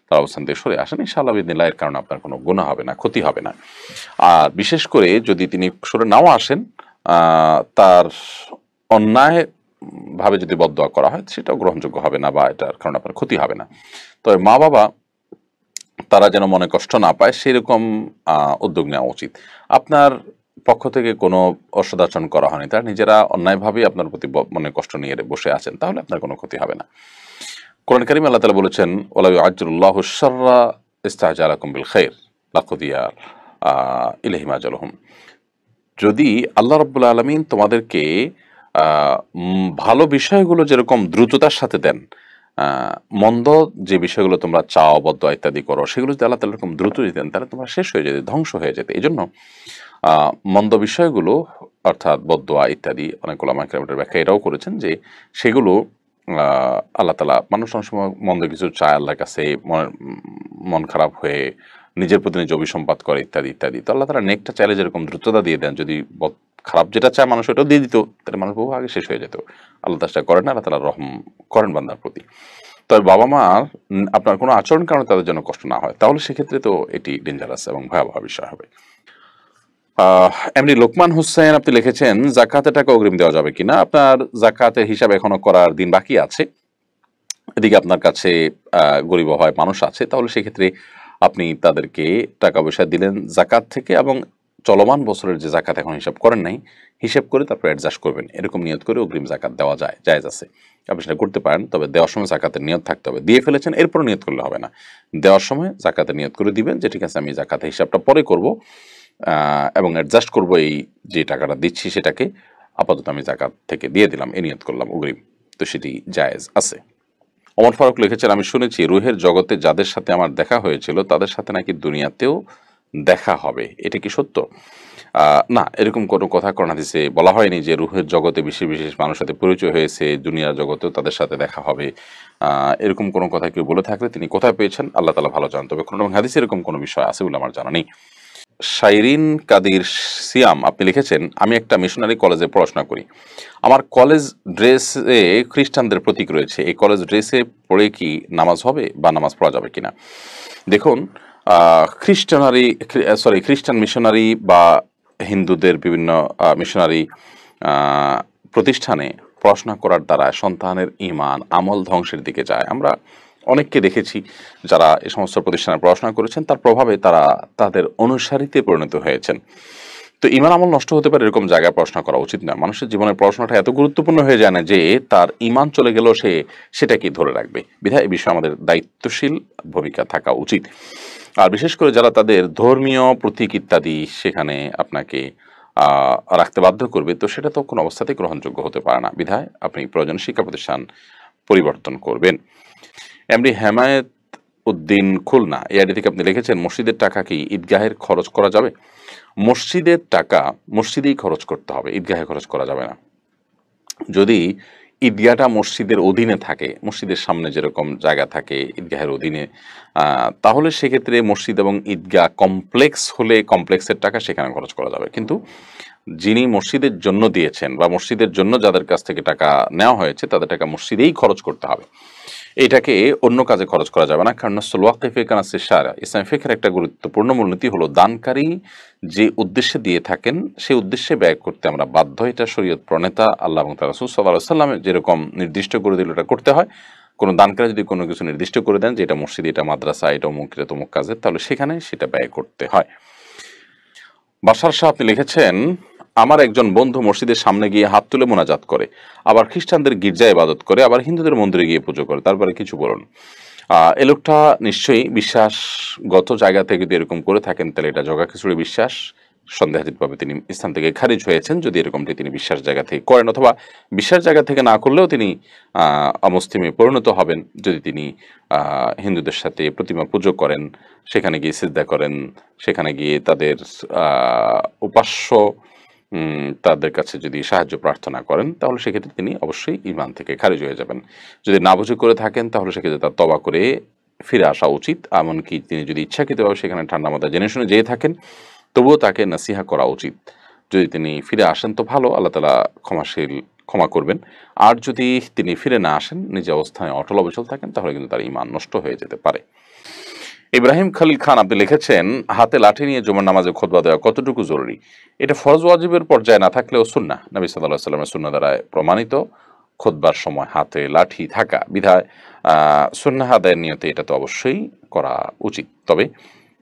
তার অবস্থান থেকে সরে আসেন, ইনশাআল্লাহ বিদিনিল্লাহ এর কারণে আপনার কোনো গুনাহ হবে না, ক্ষতি হবে না। আর বিশেষ করে যদি তিনি সরে নাও আসেন, তার অন্যায় ভাবে যদি বদদোয়া করা হয় সেটাও গ্রহণযোগ্য হবে না বা এটার কারণে আপনার ক্ষতি হবে না। তবে মা বাবা তারা যেন মনে কষ্ট না পায় সেরকম উদ্যোগ নেওয়া উচিত। আপনার পক্ষ থেকে কোনো অসদাচরণ করা হয়নি, তারা নিজেরা অন্যায়ভাবেই আপনার প্রতি মনে কষ্ট নিয়ে বসে আছেন, তাহলে আপনার কোনো ক্ষতি হবে না। কোরআন কারীমে আল্লাহ তাআলা বলেছেন, ওয়ালা ইউআজ্জিলুল্লাহু আশ-শাররা ইসতা'জালাকুম বিল খাইর লাকুদিয়া ইলাইহিম আজালুহুম। যদি আল্লাহ রাব্বুল আলামিন তোমাদেরকে ভালো বিষয়গুলো যেরকম দ্রুততার সাথে দেন, মন্দ যে বিষয়গুলো তোমরা চাও, বদদোয়া ইত্যাদি করো, সেগুলো যদি আল্লাহ তাআলা এরকম দ্রুত দিতেন তাহলে তোমরা শেষ হয়ে যেতে, ধ্বংস হয়ে যেতে। এই জন্য মন্দ বিষয়গুলো অর্থাৎ বদদোয়া ইত্যাদি অনেক ওলামা কেরামের ব্যাখ্যা এটাও করেছেন যে সেগুলো আল্লাহ তাআলা, মানুষ অনেক সময় মন্দ কিছু চায় আল্লাহর কাছে মন খারাপ হয়ে নিজের প্রতি নিজে অভিসম্পাত করে ইত্যাদি ইত্যাদি। তো আল্লাহ তাআলা নেকটা চাইলে যেরকম দ্রুততা দিয়ে দেন, যদি খারাপ যেটা চায় মানুষ ওটাও দিয়ে দিত, তাহলে মানুষ বহু আগে শেষ হয়ে যেত। আল্লাহ তা সেটা করেন না, আল্লাহ তাআলা রহম করেন বান্দার প্রতি। তবে বাবা মা আপনার কোনো আচরণ কারণে তাদের জন্য কষ্ট না হয়, তাহলে সেক্ষেত্রে তো এটি ডেঞ্জারাস এবং ভয়াবহ বিষয় হবে। এমনি লোকমান হোসেন আপনি লিখেছেন জাকাতের টাকা অগ্রিম দেওয়া যাবে কিনা। আপনার জাকাতের হিসাব এখনো করার দিন বাকি আছে, এদিকে আপনার কাছে গরিব হয় মানুষ আছে, তাহলে সেক্ষেত্রে আপনি তাদেরকে টাকা পয়সা দিলেন জাকাত থেকে, এবং চলমান বছরের যে জাকাত এখন হিসাব করেন নাই, হিসাব করে তারপর অ্যাডজাস্ট করবেন, এরকম নিয়ত করে অগ্রিম জাকাত দেওয়া যায়, জায়েজ আছে, আপনি সেটা করতে পারেন। তবে দেওয়ার সময় জাকাতের নিয়ত থাকতে হবে। দিয়ে ফেলেছেন এরপর নিয়ত করলে হবে না, দেওয়ার সময় জাকাতের নিয়ত করে দিবেন যে ঠিক আছে আমি জাকাতের হিসাবটা পরে করব এবং অ্যাডজাস্ট করব, এই যে টাকাটা দিচ্ছি সেটাকে আপাতত আমি জাকাত থেকে দিয়ে দিলাম, এই নিয়ত করলাম অগ্রিম, তো সেটি জায়েজ আছে। ওমর ফারুক লিখেছেন আমি শুনেছি রুহের জগতে যাদের সাথে আমার দেখা হয়েছিল তাদের সাথে নাকি দুনিয়াতেও দেখা হবে, এটা কি সত্য? না, এরকম কোনো কথা কোরআন হাদিসে বলা হয়নি যে রুহের জগতে বিশেষ বিশেষ মানুষের সাথে পরিচয় হয়েছে, দুনিয়ার জগতেও তাদের সাথে দেখা হবে। এরকম কোনো কথা কেউ বলে থাকলে তিনি কোথায় পেয়েছেন আল্লাহ তাআলা ভালো জানেন, তবে কোরআন এবং হাদিসে এরকম কোনো বিষয় আছে বলে আমার জানা নেই। শাইরিন কাদির সিয়াম আপনি লিখেছেন আমি একটা মিশনারি কলেজে পড়াশোনা করি, আমার কলেজ ড্রেসে খ্রিস্টানদের প্রতীক রয়েছে, এই কলেজ ড্রেসে পড়ে কি নামাজ হবে বা নামাজ পড়া যাবে কিনা? দেখুন, খ্রিস্টান মিশনারি বা হিন্দুদের বিভিন্ন মিশনারি প্রতিষ্ঠানে পড়াশোনা করার দ্বারা সন্তানের ঈমান আমল ধ্বংসের দিকে যায়। আমরা অনেককে দেখেছি যারা এই সমস্ত প্রতিষ্ঠানে পড়াশোনা করেছেন, তার প্রভাবে তারা তাদের অনুসারীতে পরিণত হয়েছেন। তো ঈমান আমল নষ্ট হতে পারে, এরকম জায়গায় পড়াশোনা করা উচিত না। মানুষের জীবনের পড়াশোনাটা এত গুরুত্বপূর্ণ হয়ে যায় না যে তার ঈমান চলে গেলেও সে সেটাকে ধরে রাখবে, বিধায় এই বিষয়ে আমাদের দায়িত্বশীল ভূমিকা থাকা উচিত। আর বিশেষ করে যারা তাদের ধর্মীয় প্রতীক ইত্যাদি সেখানে আপনাকে রাখতে বাধ্য করবে, তো সেটা তো কোনো অবস্থাতেই গ্রহণযোগ্য হতে পারে না, বিধায় আপনি প্রয়োজনীয় শিক্ষা প্রতিষ্ঠান পরিবর্তন করবেন। এমনি হেমায়েত উদ্দিন খুলনা এই আইডি থেকে আপনি লিখেছেন মসজিদের টাকা কি ঈদগাহের খরচ করা যাবে? মসজিদের টাকা মসজিদেই খরচ করতে হবে, ঈদগাহে খরচ করা যাবে না। যদি ঈদগাহটা মসজিদের অধীনে থাকে, মসজিদের সামনে যেরকম জায়গা থাকে ঈদগাহের অধীনে, তাহলে সেক্ষেত্রে মসজিদ এবং ঈদগাহ কমপ্লেক্স হলে কমপ্লেক্সের টাকা সেখানে খরচ করা যাবে। কিন্তু যিনি মসজিদের জন্য দিয়েছেন বা মসজিদের জন্য যাদের কাছ থেকে টাকা নেওয়া হয়েছে তাদের টাকা মসজিদেই খরচ করতে হবে, এটাকে অন্য কাজে খরচ করা যাবে না। কারণ ইসলামী ফিকহের একটা গুরুত্বপূর্ণ মূলনীতি হলো দানকারী যে উদ্দেশ্যে দিয়ে থাকেন সেই উদ্দেশ্যে ব্যয় করতে আমরা বাধ্য। এটা শরীয়ত প্রণেতা আল্লাহ এবং তার রাসূল সাল্লাল্লাহু আলাইহি ওয়াসাল্লাম যেরকম নির্দিষ্ট করে দিল এটা করতে হয়। কোনো দানকারী যদি কোনো কিছু নির্দিষ্ট করে দেন যে এটা মসজিদ, এটা মাদ্রাসা, এটা অমুক, এটা তমুক কাজের, তাহলে সেখানে সেটা ব্যয় করতে হয়। বাশার শাহ আপনি লিখেছেন আমার একজন বন্ধু মসজিদের সামনে গিয়ে হাত তুলে মোনাজাত করে, আবার খ্রিস্টানদের গির্জায় ইবাদত করে, আবার হিন্দুদের মন্দিরে গিয়ে পুজো করে, তারপরে কিছু বলুন। এ লোকটা নিশ্চয়ই বিশ্বাসগত জায়গা থেকে যদি এরকম করে থাকেন তাহলে এটা জগা খিচুড়ি বিশ্বাস, সন্দেহাতীতভাবে তিনি ইসলাম থেকে খারিজ হয়েছেন যদি এরকমটি তিনি বিশ্বাস জায়গা থেকে করেন, অথবা বিশ্বাস জায়গা থেকে না করলেও তিনি অমুসলিমে পরিণত হবেন যদি তিনি হিন্দুদের সাথে প্রতিমা পুজো করেন, সেখানে গিয়ে সিজদা করেন, সেখানে গিয়ে তাদের উপাস্য তাদের কাছে যদি সাহায্য প্রার্থনা করেন, তাহলে সেক্ষেত্রে তিনি অবশ্যই ঈমান থেকে খারিজ হয়ে যাবেন। যদি না বুঝে করে থাকেন তাহলে সেক্ষেত্রে তার তওবা করে ফিরে আসা উচিত। এমনকি তিনি যদি ইচ্ছাকৃতভাবে সেখানে ঠান্ডা মাথায় জেনে শুনে যেয়ে থাকেন তবুও তাকে নাসিহা করা উচিত। যদি তিনি ফিরে আসেন তো ভালো, আল্লাহ তাআলা ক্ষমা করবেন। আর যদি তিনি ফিরে না আসেন, নিজ অবস্থায় অটল অবিচল থাকেন, তাহলে কিন্তু তার ঈমান নষ্ট হয়ে যেতে পারে। ইব্রাহিম খালিল খান আপনি লিখেছেন হাতে লাঠি নিয়ে জুমার নামাজে খুতবা দেওয়া কতটুকু জরুরি? এটা ফরজ ওয়াজিবের পর্যায়ে না থাকলেও সুন্নাহ, নবী সাল্লাল্লাহু আলাইহি ওয়াসাল্লামের সুন্নাহ দ্বারা প্রমাণিত খুতবার সময় হাতে লাঠি থাকা, বিধায় সুন্নাহ আদায়ের নিয়তে এটা তো অবশ্যই করা উচিত। তবে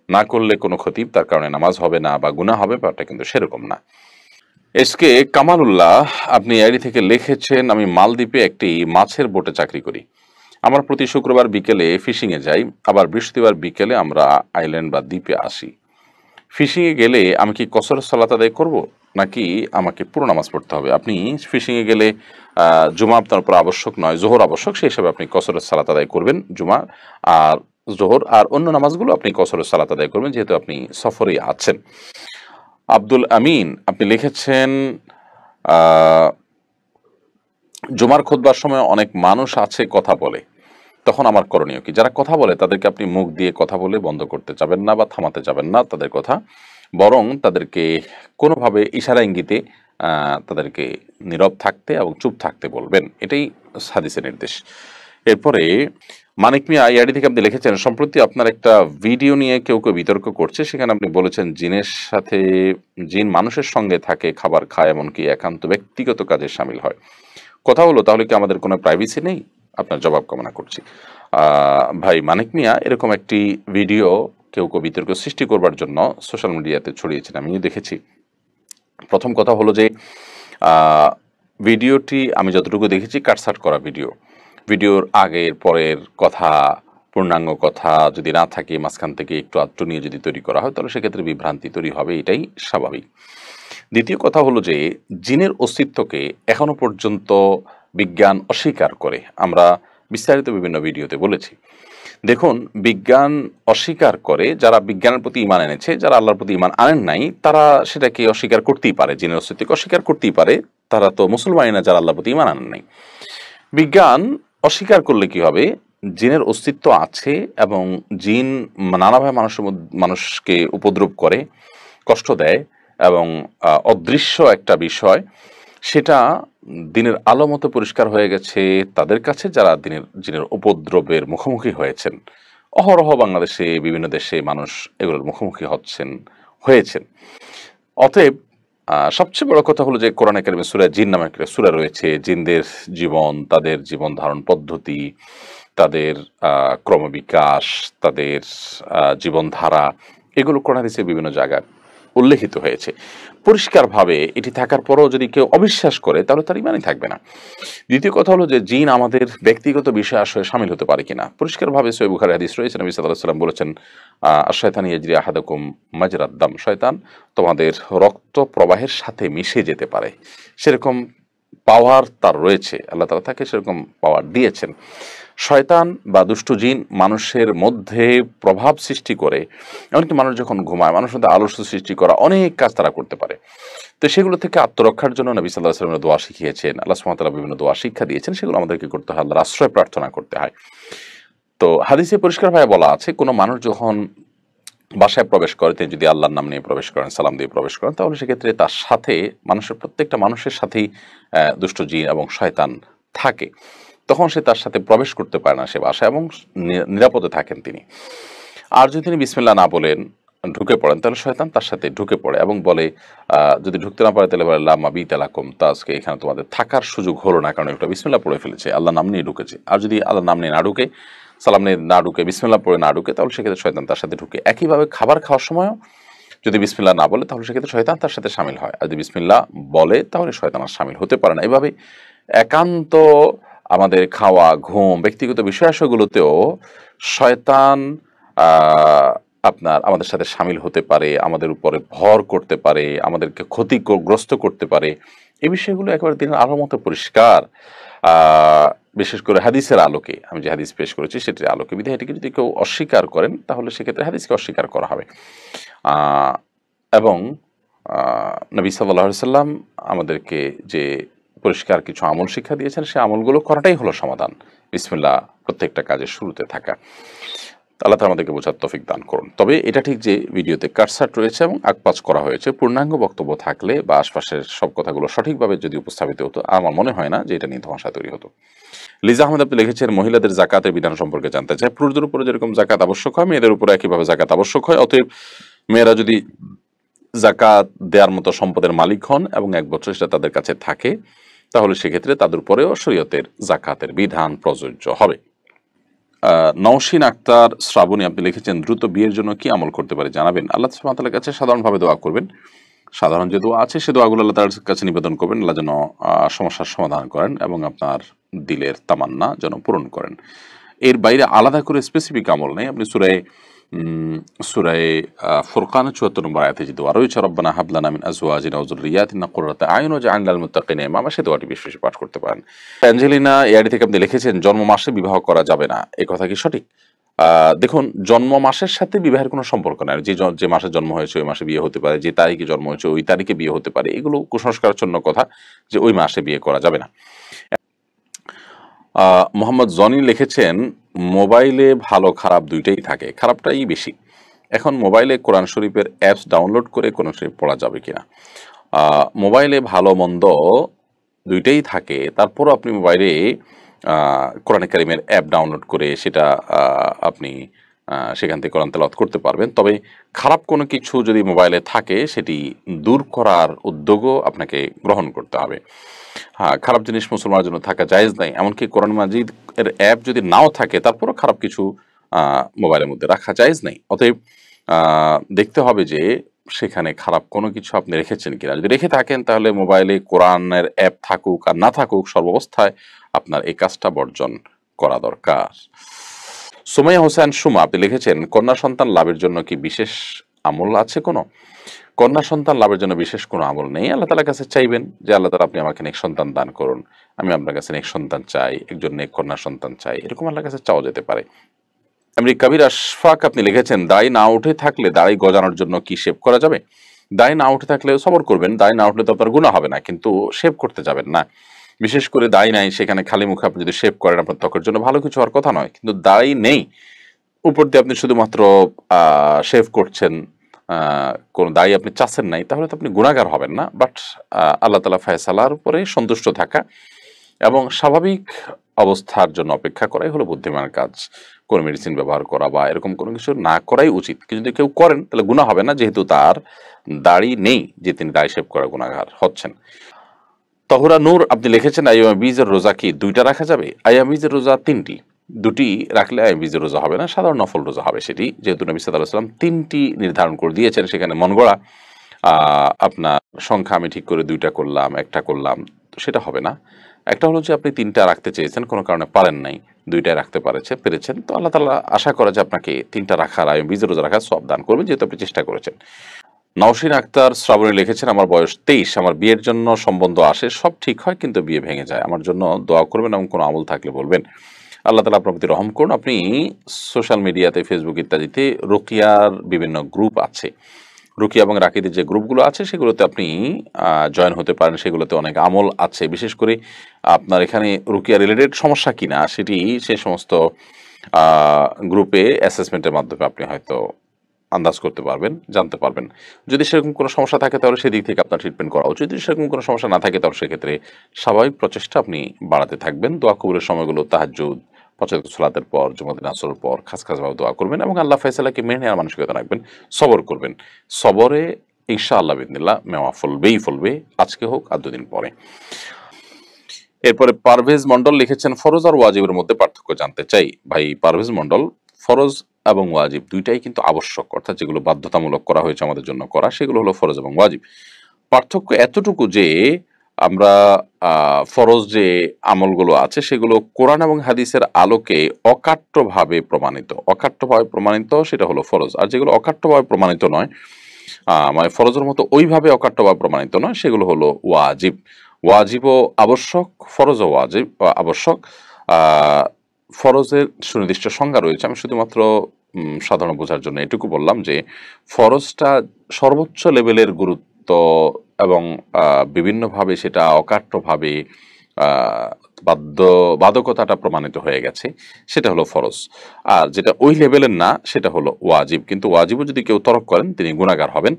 না করলে কোনো খতিব তার কারণে নামাজ হবে না বা গুনাহ হবে, ব্যাপারটা কিন্তু সেরকম না। এসকে কামালুল্লাহ আপনি আইডি থেকে লিখেছেন আমি মালদ্বীপে একটি মাছের বোটে চাকরি করি, আমরা প্রতি শুক্রবার বিকেলে ফিশিংয়ে যাই, আবার বৃহস্পতিবার বিকেলে আমরা আইল্যান্ড বা দ্বীপে আসি। ফিশিংয়ে গেলে আমি কি কসরের সালাত আদায় করব নাকি আমাকে পুরো নামাজ পড়তে হবে? আপনি ফিশিংয়ে গেলে জুমা আপনার উপর আবশ্যক নয়, জোহর আবশ্যক, সেই হিসাবে আপনি কসরের সালাত আদায় করবেন জুমা আর জোহর, আর অন্য নামাজগুলো আপনি কসরের সালাত আদায় করবেন যেহেতু আপনি সফরে আছেন। আব্দুল আমিন আপনি লিখেছেন জুমার খুতবার সময় অনেক মানুষ আছে কথা বলে, তখন আমার করণীয় কি? যারা কথা বলে তাদেরকে আপনি মুখ দিয়ে কথা বলে বন্ধ করতে যাবেন না বা থামাতে যাবেন না তাদের কথা, বরং তাদেরকে কোনোভাবে ইশারা ইঙ্গিতে তাদেরকে নীরব থাকতে এবং চুপ থাকতে বলবেন। এটাই হাদিসের নির্দেশ। এরপরে মানিক মিয়া ইয়াডি থেকে আপনি লিখেছেন, সম্প্রতি আপনার একটা ভিডিও নিয়ে কেউ বিতর্ক করছে, সেখানে আপনি বলেছেন জিনের সাথে জিন মানুষের সঙ্গে থাকে, খাবার খায়, এমনকি একান্ত ব্যক্তিগত কাজে শামিল হয়। কথা হলো, তাহলে কি আমাদের কোনো প্রাইভেসি নেই? আপনার জবাব কামনা করছি। ভাই মানিক মিয়া, এরকম একটি ভিডিও কেউ বিতর্ক সৃষ্টি করবার জন্য সোশ্যাল মিডিয়াতে ছড়িয়েছেন, আমিও দেখেছি। প্রথম কথা হলো যে ভিডিওটি আমি যতটুকু দেখেছি কাটছাট করা ভিডিও। ভিডিওর আগের পরের কথা, পূর্ণাঙ্গ কথা যদি না থাকে, মাঝখান থেকে একটু আধটু নিয়ে যদি তৈরি করা হয়, তাহলে সেক্ষেত্রে বিভ্রান্তি তৈরি হবে, এটাই স্বাভাবিক। দ্বিতীয় কথা হলো যে জিনের অস্তিত্বকে এখনো পর্যন্ত বিজ্ঞান অস্বীকার করে। আমরা বিস্তারিত বিভিন্ন ভিডিওতে বলেছি। দেখুন, বিজ্ঞান অস্বীকার করে যারা বিজ্ঞানের প্রতি ঈমান এনেছে, যারা আল্লাহর প্রতি ঈমান আনেন নাই তারা সেটাকে অস্বীকার করতেই পারে, জিনের অস্তিত্বকে অস্বীকার করতেই পারে। তারা তো মুসলমানই না যারা আল্লাহর প্রতি ঈমান আনেন নাই। বিজ্ঞান অস্বীকার করলে কি হবে? জিনের অস্তিত্ব আছে এবং জিন নানাভাবে মানুষকে উপদ্রব করে, কষ্ট দেয় এবং অদৃশ্য একটা বিষয়, সেটা দিনের আলো মতো পরিষ্কার হয়ে গেছে তাদের কাছে যারা জিনের উপদ্রবের মুখোমুখি হয়েছেন। অহরহ বাংলাদেশে বিভিন্ন দেশে মানুষ এগুলোর মুখোমুখি হয়েছেন। অতএব সবচেয়ে বড় কথা হলো যে কোরআনে কারিমে সূরা জিন নামে একটা সূরা রয়েছে। জিনদের জীবন, তাদের জীবন ধারণ পদ্ধতি, তাদের ক্রমবিকাশ, তাদের জীবনধারা, এগুলো কোরআন হাদিসে বিভিন্ন জায়গায় উল্লেখিত হয়েছে। পরিষ্কারভাবে এটি থাকার পরেও যদি কেউ অবিশ্বাস করে তাহলে তার ঈমানই থাকবে না। দ্বিতীয় কথা হলো যে জিন আমাদের ব্যক্তিগত বিষয় আসলে শামিল হতে পারে কিনা। পরিষ্কারভাবে সহিহ বুখারী হাদিস রয়েছে, নবী সাল্লাল্লাহু আলাইহি ওয়াসাল্লাম বলেছেন, আশ-শায়তানু ইয়াজরি আহাদাকুম মাজরাদ দাম, শয়তান তোমাদের রক্ত প্রবাহের সাথে মিশে যেতে পারে। সেরকম পাওয়ার তার রয়েছে, আল্লাহ তাআলা তাকে সেরকম পাওয়ার দিয়েছেন। শয়তান বা দুষ্ট জিন মানুষের মধ্যে প্রভাব সৃষ্টি করে, এমনকি মানুষ যখন ঘুমায় মানুষের মধ্যে আলস্য সৃষ্টি করা, অনেক কাজ তারা করতে পারে। তো সেগুলো থেকে আত্মরক্ষার জন্য নবী সাল্লাল্লাহু আলাইহি ওয়াসাল্লাম দোয়া শিখিয়েছেন, আল্লাহ সুবহানাহু ওয়া তাআলা বিভিন্ন দোয়া শিক্ষা দিয়েছেন, সেগুলো আমাদেরকে করতে হয়, আল্লাহর আশ্রয় প্রার্থনা করতে হয়। তো হাদিসে পরিষ্কারভাবে বলা আছে, কোনো মানুষ যখন বাসায় প্রবেশ করে, তিনি যদি আল্লাহর নাম নিয়ে প্রবেশ করেন, সালাম দিয়ে প্রবেশ করেন, তাহলে সেক্ষেত্রে তার সাথে প্রত্যেকটা মানুষের সাথেই দুষ্ট জিন এবং শয়তান থাকে। তখন সে তার সাথে প্রবেশ করতে পারে না সে বাসায়, এবং নিরাপদে থাকেন তিনি। আর যদি তিনি বিসমিল্লাহ না বলেন ঢুকে পড়েন, তাহলে শয়তান তার সাথে ঢুকে পড়ে এবং বলে, যদি ঢুকতে না পারে তাহলে বলে লা মাবিতা লাকুম, তা আজকে এখানে তোমাদের থাকার সুযোগ হলো না, কারণ একটা বিসমিল্লাহ পড়ে ফেলেছে, আল্লাহর নাম নিয়ে ঢুকেছে। আর যদি আল্লাহর নাম নিয়ে না ঢুকে, সালাম নিয়ে না ঢুকে, বিসমিল্লাহ পড়ে না ঢুকে, তাহলে সেক্ষেত্রে শয়তান তার সাথে ঢুকে। একইভাবে খাবার খাওয়ার সময়ও যদি বিসমিল্লাহ না বলে, তাহলে সেক্ষেত্রে শয়তান তার সাথে শামিল হয়। আর যদি বিসমিল্লাহ বলে, তাহলে শয়তান আর শামিল হতে পারে না। এভাবে একান্ত আমাদের খাওয়া, ঘুম, ব্যক্তিগত বিষয়াশয়গুলোতেও শয়তান আমাদের সাথে শামিল হতে পারে, আমাদের উপরে ভর করতে পারে, আমাদেরকে ক্ষতিগ্রস্ত করতে পারে। এই বিষয়গুলো একেবারে দিনের আলোর মতো পরিষ্কার। বিশেষ করে হাদিসের আলোকে, আমি যে হাদিস পেশ করেছি সেটির আলোকে, বিধায় এটিকে যদি কেউ অস্বীকার করেন, তাহলে সেক্ষেত্রে হাদিসকে অস্বীকার করা হবে। এবং নবী সাল্লাল্লাহু আলাইহি ওয়াসাল্লাম আমাদেরকে যে পরিষ্কার কিছু আমল শিক্ষা দিয়েছেন, সে আমলগুলো করাটাই হলো সমাধান। বিসমিল্লাহ প্রত্যেকটা কাজের শুরুতে থাকা। আল্লাহ তাআলা আমাদেরকে বোঝার তৌফিক দান করুন। তবে এটা ঠিক যে ভিডিওতে কাটছাঁট রয়েছে এবং আকপাচ করা হয়েছে। পূর্ণাঙ্গ বক্তব্য থাকলে বা আশপাশের সব কথাগুলো সঠিকভাবে যদি উপস্থাপিত হতো, আমার মনে হয় না যে এটা নিয়ে ধোঁয়াশা তৈরি হতো। লিজা আহমেদ আপনি লিখেছেন, মহিলাদের জাকাতের বিধান সম্পর্কে জানতে চাই। পুরুষদের উপরে যেরকম জাকাত আবশ্যক হয়, মেয়েদের উপরে একইভাবে জাকাত আবশ্যক হয়। অতএব মেয়েরা যদি জাকাত দেওয়ার মতো সম্পদের মালিক হন এবং 1 বছর সেটা তাদের কাছে থাকে, তাহলে সেক্ষেত্রে তাদের উপরেও শরীয়তের জাকাতের বিধান প্রযোজ্য হবে। নওশিন আক্তার শ্রাবণী আপনি লিখেছেন, দ্রুত বিয়ের জন্য কি আমল করতে পারি জানাবেন। আল্লাহ সুবহানাহু ওয়া তাআলার কাছে সাধারণভাবে দোয়া করবেন। সাধারণ যে দোয়া আছে সে দোয়াগুলো আল্লাহ তাআলার কাছে নিবেদন করবেন, আল্লাহ যেন সমস্যার সমাধান করেন এবং আপনার দিলের তামান্না যেন পূরণ করেন। এর বাইরে আলাদা করে স্পেসিফিক আমল নেই। আপনি সূরা ফুরকান ৭৪ নম্বর আয়াতে যে দোয়া রয়েছে, রব্বানা হাব লানা মিন আজওয়াজিনা ওয়া যুররিয়াতিনা কুররাতা আয়ুন ওয়াজআলনা লিল মুত্তাকিনা ইমামা, সে দোয়াটি বেশি বেশি পাঠ করতে পারেন। অ্যাঞ্জেলিনা এআইডি থেকে আপনি লিখেছেন, জন্ম মাসে বিবাহ করা যাবে না, এই কথা কি সঠিক? দেখুন, জন্ম মাসের সাথে বিবাহের কোনো সম্পর্ক নাই। যে মাসে জন্ম হয়েছে ওই মাসে বিয়ে হতে পারে, যে তারিখে জন্ম হয়েছে ওই তারিখে বিয়ে হতে পারে। এগুলো কুসংস্কারাচ্ছন্ন কথা যে ওই মাসে বিয়ে করা যাবে না। মোহাম্মদ জনি লিখেছেন, মোবাইলে ভালো খারাপ দুইটাই থাকে, খারাপটাই বেশি। এখন মোবাইলে কোরআন শরীফের অ্যাপস ডাউনলোড করে কোরআন শরীফ পড়া যাবে কিনা? মোবাইলে ভালো মন্দ দুইটাই থাকে, তারপরও আপনি মোবাইলে কোরআনে কারিমের অ্যাপ ডাউনলোড করে সেটা আপনি সেখান থেকে কোরআন তেলাওয়াত করতে পারবেন। তবে খারাপ কোনো কিছু যদি মোবাইলে থাকে সেটি দূর করার উদ্যোগও আপনাকে গ্রহণ করতে হবে। হ্যাঁ, খারাপ জিনিস মুসলমানের জন্য থাকা জায়েজ নাই। এমনকি কোরআন মাজিদ এর অ্যাপ যদি নাও থাকে তারপরও খারাপ কিছু মোবাইলের মধ্যে রাখা জায়েজ নাই। অতএব দেখতে হবে যে সেখানে খারাপ কোনো কিছু আপনি রেখেছেন কিনা। যদি রেখে থাকেন তাহলে মোবাইলে কোরআনের অ্যাপ থাকুক আর না থাকুক, সর্বাবস্থায় আপনার এই কাজটা বর্জন করা দরকার। সুমাইয়া হোসেন সুমা আপনি লিখেছেন, কন্যা সন্তান লাভের জন্য কি বিশেষ আমল আছে কোনো? কন্যা সন্তান লাভের জন্য বিশেষ কোনো আমল নেই। আল্লাহ তাআলার কাছে চাইবেন যে আল্লাহ তাআলা আপনি আমাকে নেক সন্তান দান করুন, আমি আপনার কাছে নেক সন্তান চাই, একজন নেক কন্যা সন্তান চাই, এরকম আল্লাহর কাছে চাওয়া যেতে পারে। এমনি কবির আশফাক আপনি লিখেছেন, দাড়ি না উঠে থাকলে দাড়ি গজানোর জন্য কি শেভ করা যাবে? দাড়ি না উঠে থাকলে সবর করবেন, দাড়ি না উঠলে তো আপনার গুনাহ হবে না, কিন্তু শেভ করতে যাবেন না। বিশেষ করে দাড়ি নাই সেখানে খালি মুখে আপনি যদি শেভ করেন আপনার ত্বকের জন্য ভালো কিছু হওয়ার কথা নয়, কিন্তু দাড়ি নেই উপর দিয়ে আপনি শুধুমাত্র শেভ করছেন, কোনো দাড়ি আপনি চাচ্ছেন নাই, তাহলে তো আপনি গুনাহগার হবেন না। বাট আল্লাহ তাআলা ফায়সালার উপরে সন্তুষ্ট থাকা এবং স্বাভাবিক অবস্থার জন্য অপেক্ষা করাই হলো বুদ্ধিমানের কাজ। কোনো মেডিসিন ব্যবহার করা বা এরকম কোনো কিছু না করাই উচিত। কিন্তু যদি কেউ করেন তাহলে গুনাহ হবে না, যেহেতু তার দাড়ি নেই যে তিনি দাড়ি শেভ করা গুনাহগার হচ্ছেন। তহুরা নূর আপনি লিখেছেন, আইয়ামে বীজের রোজা কি ২টা রাখা যাবে? আইয়ামে বীজের রোজা ৩টি। ২টি রাখলে আইয়ামে বীজের রোজা হবে না, সাধারণ নফল রোজা হবে সেটি। যেহেতু নবী সাল্লাল্লাহু আলাইহি ওয়াসাল্লাম ৩টি নির্ধারণ করে দিয়েছেন, সেখানে মন গড়া আপনার সংখ্যা আমি ঠিক করে ২টা করলাম, ১টা করলাম, তো সেটা হবে না। একটা হলো যে আপনি ৩টা রাখতে চেয়েছেন, কোনো কারণে পারেন নাই, ২টায় রাখতে পেরেছেন, তো আল্লাহ তাআলা আশা করে যে আপনাকে ৩টা রাখার আইয়ামে বীজের রোজা রাখার সওয়াব দান করবেন, যেহেতু আপনি চেষ্টা করেছেন। নওশীন আক্তার শ্রাবণী লিখেছেন, আমার বয়স ২৩, আমার বিয়ের জন্য সম্বন্ধ আসে, সব ঠিক হয় কিন্তু বিয়ে ভেঙে যায়, আমার জন্য দোয়া করবেন এবং কোনো আমল থাকলে বলবেন। আল্লাহ তাআলা আপনার প্রতি রহম করুন। আপনি সোশ্যাল মিডিয়াতে ফেসবুক ইত্যাদিতে রুকিয়ার বিভিন্ন গ্রুপ আছে, রুকিয়া এবং রাকিদের যে গ্রুপগুলো আছে সেগুলোতে আপনি জয়েন হতে পারেন। সেগুলোতে অনেক আমল আছে, বিশেষ করে আপনার এখানে রুকিয়া রিলেটেড সমস্যা কিনা সেটি সে সমস্ত গ্রুপে অ্যাসেসমেন্টের মাধ্যমে আপনি হয়তো আন্দাজ করতে পারবেন, জানতে পারবেন। যদি সেরকম কোনো সমস্যা থাকে তাহলে সেদিক থেকে আপনার ট্রিটমেন্ট করা উচিত। যদি সেরকম কোনো সমস্যা না থাকে তাহলে সেক্ষেত্রে স্বাভাবিক প্রচেষ্টা আপনি বাড়াতে থাকবেন। দোয়া কবুলের সময়গুলো তাহাজ্জুদ, ৫ ওয়াক্ত সালাতের পর, জুমাতুল আসরের পর খাসভাবে দোয়া করবেন এবং আল্লাহ ফায়সালাকে মেনে নেওয়ার মানসিকতা রাখবেন, সবর করবেন। সবরে ইনশাআল্লাহ বিইذনিল্লাহ মেওয়া ফলবে, আজকে হোক আর ২ দিন পরে। এরপরে পারভেজ মন্ডল লিখেছেন, ফরজ আর ওয়াজিবের মধ্যে পার্থক্য জানতে চাই। ভাই পারভেজ মন্ডল, ফরজ এবং ওয়াজিব দুইটাই কিন্তু আবশ্যক, অর্থাৎ যেগুলো বাধ্যতামূলক করা হয়েছে আমাদের জন্য করা, সেগুলো হলো ফরজ এবং ওয়াজিব। পার্থক্য এতটুকু যে আমরা ফরজ যে আমলগুলো আছে সেগুলো কোরআন এবং হাদিসের আলোকে অকাট্যভাবে প্রমাণিত সেটা হলো ফরজ। আর যেগুলো অকাট্যভাবে প্রমাণিত নয়, মানে ফরজের মতো ওইভাবে অকাট্যভাবে প্রমাণিত নয়, সেগুলো হলো ওয়াজিব। ওয়াজিবও আবশ্যক, ফরজও ওয়াজিব আবশ্যক। ফরজের সুনির্দিষ্ট সংজ্ঞা রয়েছে, আমি শুধুমাত্র সাধারণ বোঝার জন্য এটুকু বললাম যে ফরজটা সর্বোচ্চ লেভেলের গুরুত্ব এবং বিভিন্নভাবে সেটা অকাট্যভাবে বাধ্যবাধকতাটা প্রমাণিত হয়ে গেছে, সেটা হলো ফরজ। আর যেটা ওই লেভেলের না সেটা হলো ওয়াজিব। কিন্তু ওয়াজিবও যদি কেউ তরক করেন তিনি গুনাহগার হবেন।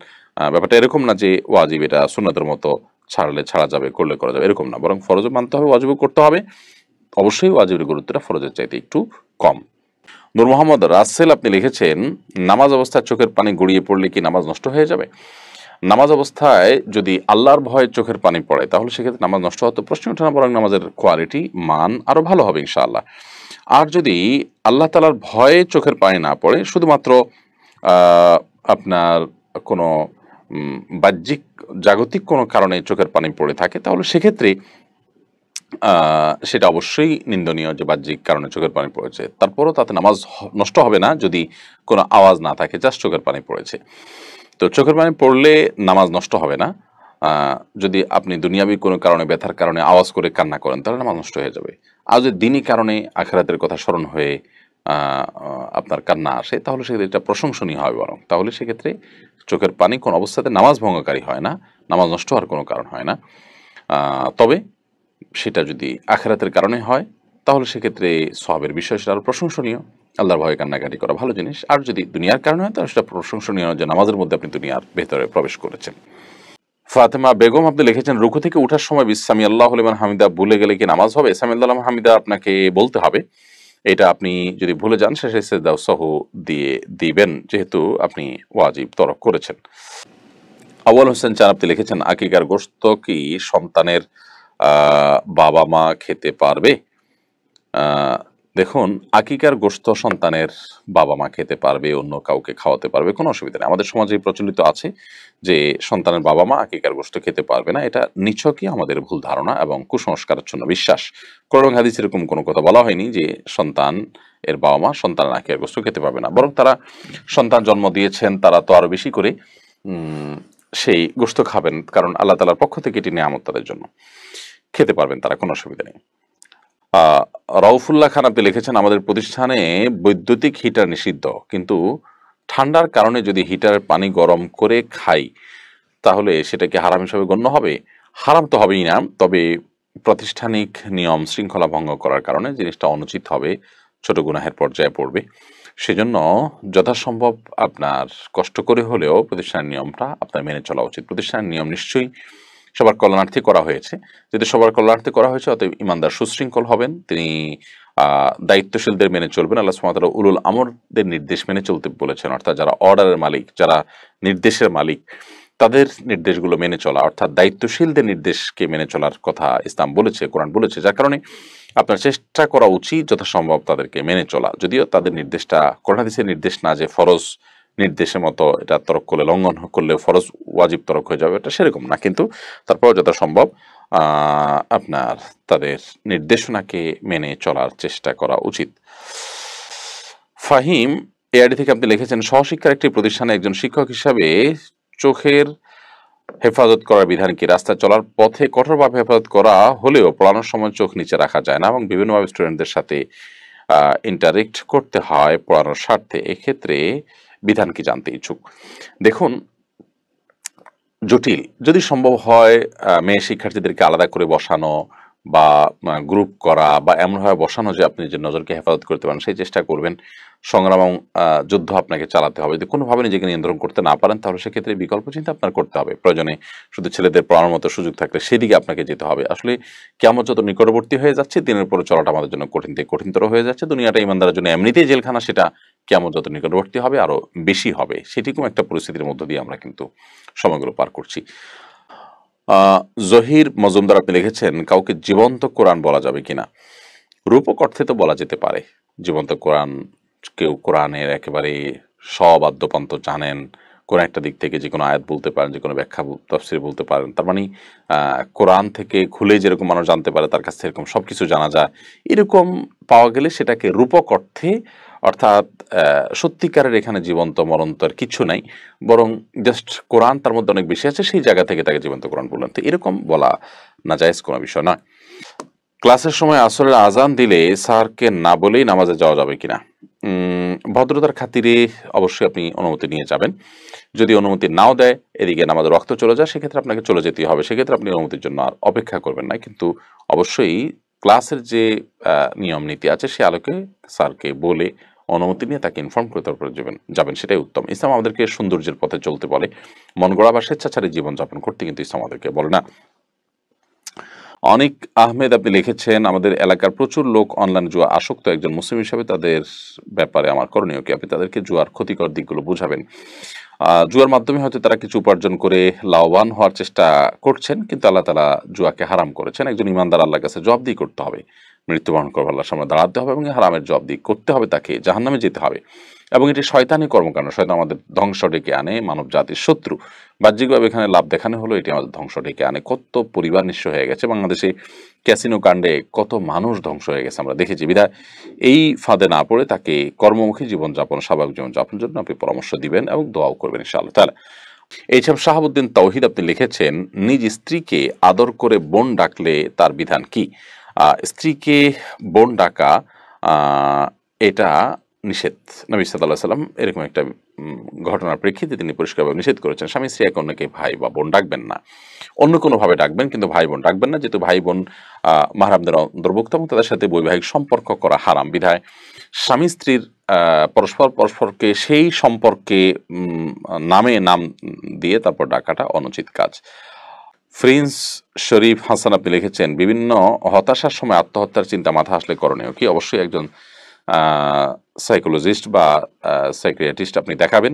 ব্যাপারটা এরকম না যে ওয়াজিব এটা সুন্নাতের মতো ছাড়লে ছাড়া যাবে, করলে করা যাবে, এরকম না, বরং ফরজও মানতে হবে, ওয়াজিবও করতে হবে। অবশ্যই ওয়াজিবের গুরুত্বটা ফরজের চাইতে একটু কম। নূর মোহাম্মদ রাসেল আপনি লিখেছেন, নামাজ অবস্থায় চোখের পানি গড়িয়ে পড়লে কি নামাজ নষ্ট হয়ে যাবে? নামাজ অবস্থায় যদি আল্লাহর ভয়ে চোখের পানি পড়ে তাহলে সেক্ষেত্রে নামাজ নষ্ট হতে প্রশ্ন ওঠে না, বরং নামাজের কোয়ালিটি, মান আরও ভালো হবে ইনশাআল্লাহ। আর যদি আল্লাহ তাআলার ভয়ে চোখের পানি না পড়ে, শুধুমাত্র আপনার কোনো বাহ্যিক জাগতিক কোনো কারণে চোখের পানি পড়ে থাকে, তাহলে সেক্ষেত্রে সেটা অবশ্যই নিন্দনীয় যে বাহ্যিক কারণে চোখের পানি পড়েছে। তারপরও তাতে নামাজ নষ্ট হবে না যদি কোনো আওয়াজ না থাকে, জাস্ট চোখের পানি পড়েছে। তো চোখের পানি পড়লে নামাজ নষ্ট হবে না। যদি আপনি দুনিয়াবি কোনো কারণে, ব্যথার কারণে আওয়াজ করে কান্না করেন তাহলে নামাজ নষ্ট হয়ে যাবে। আর যদি দিনই কারণে আখিরাতের কথা স্মরণ হয়ে আপনার কান্না আসে তাহলে সেক্ষেত্রে এটা প্রশংসনীয় হয় বরং। তাহলে সেক্ষেত্রে চোখের পানি কোনো অবস্থাতে নামাজ ভঙ্গকারী হয় না, নামাজ নষ্ট হওয়ার কোনো কারণ হয় না। তবে সেটা যদি আখিরাতের কারণে হয় তাহলে সেক্ষেত্রে সওয়াবের বিষয় সেটা আরও প্রশংসনীয়। আল্লাহর ভয়ে কান্নাকাটি করা ভালো জিনিস। আর যদি দুনিয়ার কারণে হয় তাহলে সেটা প্রশংসনীয় যে নামাজের মধ্যে আপনি দুনিয়ার ভেতরে প্রবেশ করেছেন। ফাতেমা বেগম আপনি লিখেছেন, রুকু থেকে ওঠার সময় সামি আল্লাহু লিমান হামিদা ভুলে গেলে কি নামাজ হবে? সামি আল্লাহু লিমান হামিদা আপনাকে বলতে হবে। এটা আপনি যদি ভুলে যান শেষে সিজদা সহ দিয়ে দিবেন, যেহেতু আপনি ওয়াজিব তরক করেছেন। আউয়াল হোসেন চান আপনি লিখেছেন, আকিকার গোশত কি সন্তানের বাবা মা খেতে পারবে? দেখুন, আকিকার গোশত সন্তানের বাবা মা খেতে পারবে, অন্য কাউকে খাওয়াতে পারবে, কোনো অসুবিধা নেই। আমাদের সমাজে প্রচলিত আছে যে সন্তানের বাবা মা আকিকার গোশত খেতে পারবে না। এটা নিছকই আমাদের ভুল ধারণা এবং কুসংস্কারাচ্ছন্ন বিশ্বাস। কোরআন হাদিসে এরকম কোনো কথা বলা হয়নি যে সন্তান এর বাবা মা সন্তানের আকিকার গোশত খেতে পারবে না, বরং তারা সন্তান জন্ম দিয়েছেন, তারা তো আরো বেশি করে সেই গোশত খাবেন, কারণ আল্লাহ তাআলার পক্ষ থেকে এটি নিয়ামত, তাদের জন্য খেতে পারবেন তারা, কোনো অসুবিধা নেই। রাউফুল্লাহ খান আপনি লিখেছেন, আমাদের প্রতিষ্ঠানে বৈদ্যুতিক হিটার নিষিদ্ধ, কিন্তু ঠান্ডার কারণে যদি হিটারের পানি গরম করে খাই তাহলে সেটা কি হারাম হিসাবে গণ্য হবে? হারাম তো হবেই না, তবে প্রাতিষ্ঠানিক নিয়ম শৃঙ্খলা ভঙ্গ করার কারণে জিনিসটা অনুচিত হবে, ছোট গুনাহের পর্যায়ে পড়বে। সেজন্য যথাসম্ভব আপনার কষ্ট করে হলেও প্রতিষ্ঠানের নিয়মটা আপনার মেনে চলা উচিত। প্রতিষ্ঠানের নিয়ম নিশ্চয়ই সবার কল্যাণার্থে করা হয়েছে, যদি সবার কল্যাণার্থে করা হয়েছে অতএব ইমানদার সুশৃঙ্খল হবেন, তিনি দায়িত্বশীলদের মেনে চলবেন। আল্লাহ সুবহানাহু ওয়া তাআলা উলুল আমরদের নির্দেশ মেনে চলতে বলেছেন, অর্থাৎ যারা অর্ডারের মালিক, যারা নির্দেশের মালিক, তাদের নির্দেশগুলো মেনে চলা, অর্থাৎ দায়িত্বশীলদের নির্দেশকে মেনে চলার কথা ইসলাম বলেছে, কোরআন বলেছে। যার কারণে আপনার চেষ্টা করা উচিত যথাসম্ভব তাদেরকে মেনে চলা, যদিও তাদের নির্দেশটা কোরআন হাদিসের নির্দেশ না যে ফরজ নির্দেশের মতো এটা তরক করলে, লঙ্ঘন করলে ফরজ ওয়াজিব তরক হয়ে যাবে, এটা সেরকম না, কিন্তু তারপর যথাসম্ভব আপনার তাদের নির্দেশনাকে মেনে চলার চেষ্টা করা উচিত। ফাহিম এআইডি থেকে আপনি লিখেছেন, সহশিক্ষার একটি প্রতিষ্ঠানে একজন শিক্ষক হিসাবে চোখের হেফাজত করার বিধান কি? রাস্তায় চলার পথে কঠোরভাবে হেফাজত করা হলেও পড়ানোর সময় চোখ নিচে রাখা যায় না এবং বিভিন্নভাবে স্টুডেন্টদের সাথে ইন্টারেক্ট করতে হয় পড়ানোর স্বার্থে, এক্ষেত্রে বিধান কি জানতে ইচ্ছুক। দেখুন, জটিল, যদি সম্ভব হয় মেয়ে শিক্ষার্থীদেরকে আলাদা করে বসানো বা গ্রুপ করা বা এমনভাবে বসানো যে আপনি যে নজরকে হেফাজত করতে পারেন সেই চেষ্টা করবেন। সংগ্রাম এবং যুদ্ধ আপনাকে চালাতে হবে। যদি কোনোভাবে নিজেকে নিয়ন্ত্রণ করতে না পারেন তাহলে সেক্ষেত্রে বিকল্প চিন্তা আপনার করতে হবে। প্রয়োজনে শুধু ছেলেদের পড়ানোর মতো সুযোগ থাকলে সেদিকে আপনাকে যেতে হবে। আসলে কিয়ামত যত নিকটবর্তী হয়ে যাচ্ছে দিনের পরে চলাটা আমাদের জন্য কঠিন থেকে কঠিনতর হয়ে যাচ্ছে। দুনিয়াটা ইমানদারের জন্য এমনিতেই জেলখানা, সেটা কিয়ামত যত নিকটবর্তী হবে আরো বেশি হবে। সেরকম একটা পরিস্থিতির মধ্য দিয়ে আমরা কিন্তু সময়গুলো পার করছি। জহির মজুমদার আপনি লিখেছেন, কাউকে জীবন্ত কোরআন বলা যাবে কিনা? রূপক অর্থে তো বলা যেতে পারে জীবন্ত কোরআন। কেউ কোরআনের একেবারে সব আদ্যপান্ত জানেন, কোন একটা দিক থেকে যে কোনো আয়াত বলতে পারেন, যে কোনো ব্যাখ্যা তাফসীর বলতে পারেন, তার মানে কোরআন থেকে খুলে যেরকম মানুষ জানতে পারে তার কাছ থেকে এরকম সব কিছু জানা যায়, এরকম পাওয়া গেলে সেটাকে রূপক অর্থে, অর্থাৎ সত্যিকারের এখানে জীবন্ত মরন্তর কিছু নাই, বরং জাস্ট কোরআন তার মধ্যে অনেক বেশি আছে, সেই জায়গা থেকে তাকে জীবন্ত কোরআন বললেন, তো এরকম বলা নাজায়েজ কোনো বিষয় নয়। ক্লাসের সময় আসরের আজান দিলে স্যারকে না বলেই নামাজে যাওয়া যাবে কিনা? ভদ্রতার খাতিরে অবশ্যই আপনি অনুমতি নিয়ে যাবেন। যদি অনুমতি নাও দেয়, এদিকে নামাজের রক্ত চলে যায়, সেক্ষেত্রে আপনাকে চলে যেতেই হবে, সেক্ষেত্রে আপনি অনুমতির জন্য আর অপেক্ষা করবেন না। কিন্তু অবশ্যই ক্লাসের যে নিয়ম নীতি আছে সে আলোকে স্যারকে বলে অনুমতি নিয়ে তাকে ইনফর্ম করে তারপরে যাবেন, সেটাই উত্তম। ইসলাম আমাদেরকে সৌন্দর্যের পথে চলতে বলে, মন গড়া বা স্বেচ্ছাচারী জীবনযাপন করতে কিন্তু ইসলাম আমাদেরকে বলে না। অনিক আহমেদ আপনি লিখেছেন, আমাদের এলাকার প্রচুর লোক অনলাইন জুয়া আসক্ত, একজন মুসলিম হিসাবে তাদের ব্যাপারে আমার করণীয় কি? আপনি তাদেরকে জুয়ার ক্ষতিকর দিকগুলো বুঝাবেন। জুয়ার মাধ্যমে হয়তো তারা কিছু উপার্জন করে লাভবান হওয়ার চেষ্টা করছেন, কিন্তু আল্লাহ তাআলা জুয়াকে হারাম করেছেন। একজন ইমানদার আল্লাহর কাছে জবাবদিহি করতে হবে, মৃত্যুবরণ করবে, আল্লাহর সামনে দাঁড়াতে হবে এবং হারামের জবাবদিহি করতে হবে, তাকে জাহান্নামে যেতে হবে। এবং এটি শয়তানি কর্মকাণ্ড, শয়তান আমাদের ধ্বংস ডেকে আনে, মানব জাতির শত্রু। বাহ্যিকভাবে এখানে লাভ দেখানো হলো, এটি আমাদের ধ্বংস ডেকে আনে। কত পরিবার নিঃস্ব হয়ে গেছে বাংলাদেশে, ক্যাসিনো কাণ্ডে কত মানুষ ধ্বংস হয়ে গেছে আমরা দেখেছি। বিধায় এই ফাঁদে না পড়ে তাকে কর্মমুখী জীবনযাপন, স্বাভাবিক জীবনযাপনের জন্য আপনি পরামর্শ দিবেন এবং দোয়াও করবেন ইনশাআল্লাহ তাআলা। এইসব শাহাবুদ্দিন তাওহিদ আপনি লিখেছেন, নিজ স্ত্রীকে আদর করে বোন ডাকলে তার বিধান কি? স্ত্রীকে বোন ডাকা এটা নিষেধ। নবী সাল্লাল্লাহু আলাইহি ওয়াসাল্লাম এরকম একটা ঘটনার প্রেক্ষিতে তিনি পরিষ্কারভাবে নিষেধ করেছেন, স্বামী স্ত্রী একে অন্যকে ভাই বা বোন ডাকবেন না। অন্য কোনোভাবে ডাকবেন, কিন্তু ভাই বোন ডাকবেন না, যেহেতু ভাই বোন মাহরামদের অন্তর্ভুক্ত এবং তাদের সাথে বৈবাহিক সম্পর্ক করা হারাম। বিধায় স্বামী স্ত্রীর পরস্পরকে সেই সম্পর্কে নাম দিয়ে তারপর ডাকাটা অনুচিত কাজ। প্রিন্স শরীফ হাসান আপনি লিখেছেন, বিভিন্ন হতাশার সময় আত্মহত্যার চিন্তা মাথা আসলে করণীয় কি? অবশ্যই একজন সাইকোলজিস্ট বা সাইকিয়াট্রিস্ট আপনি দেখাবেন,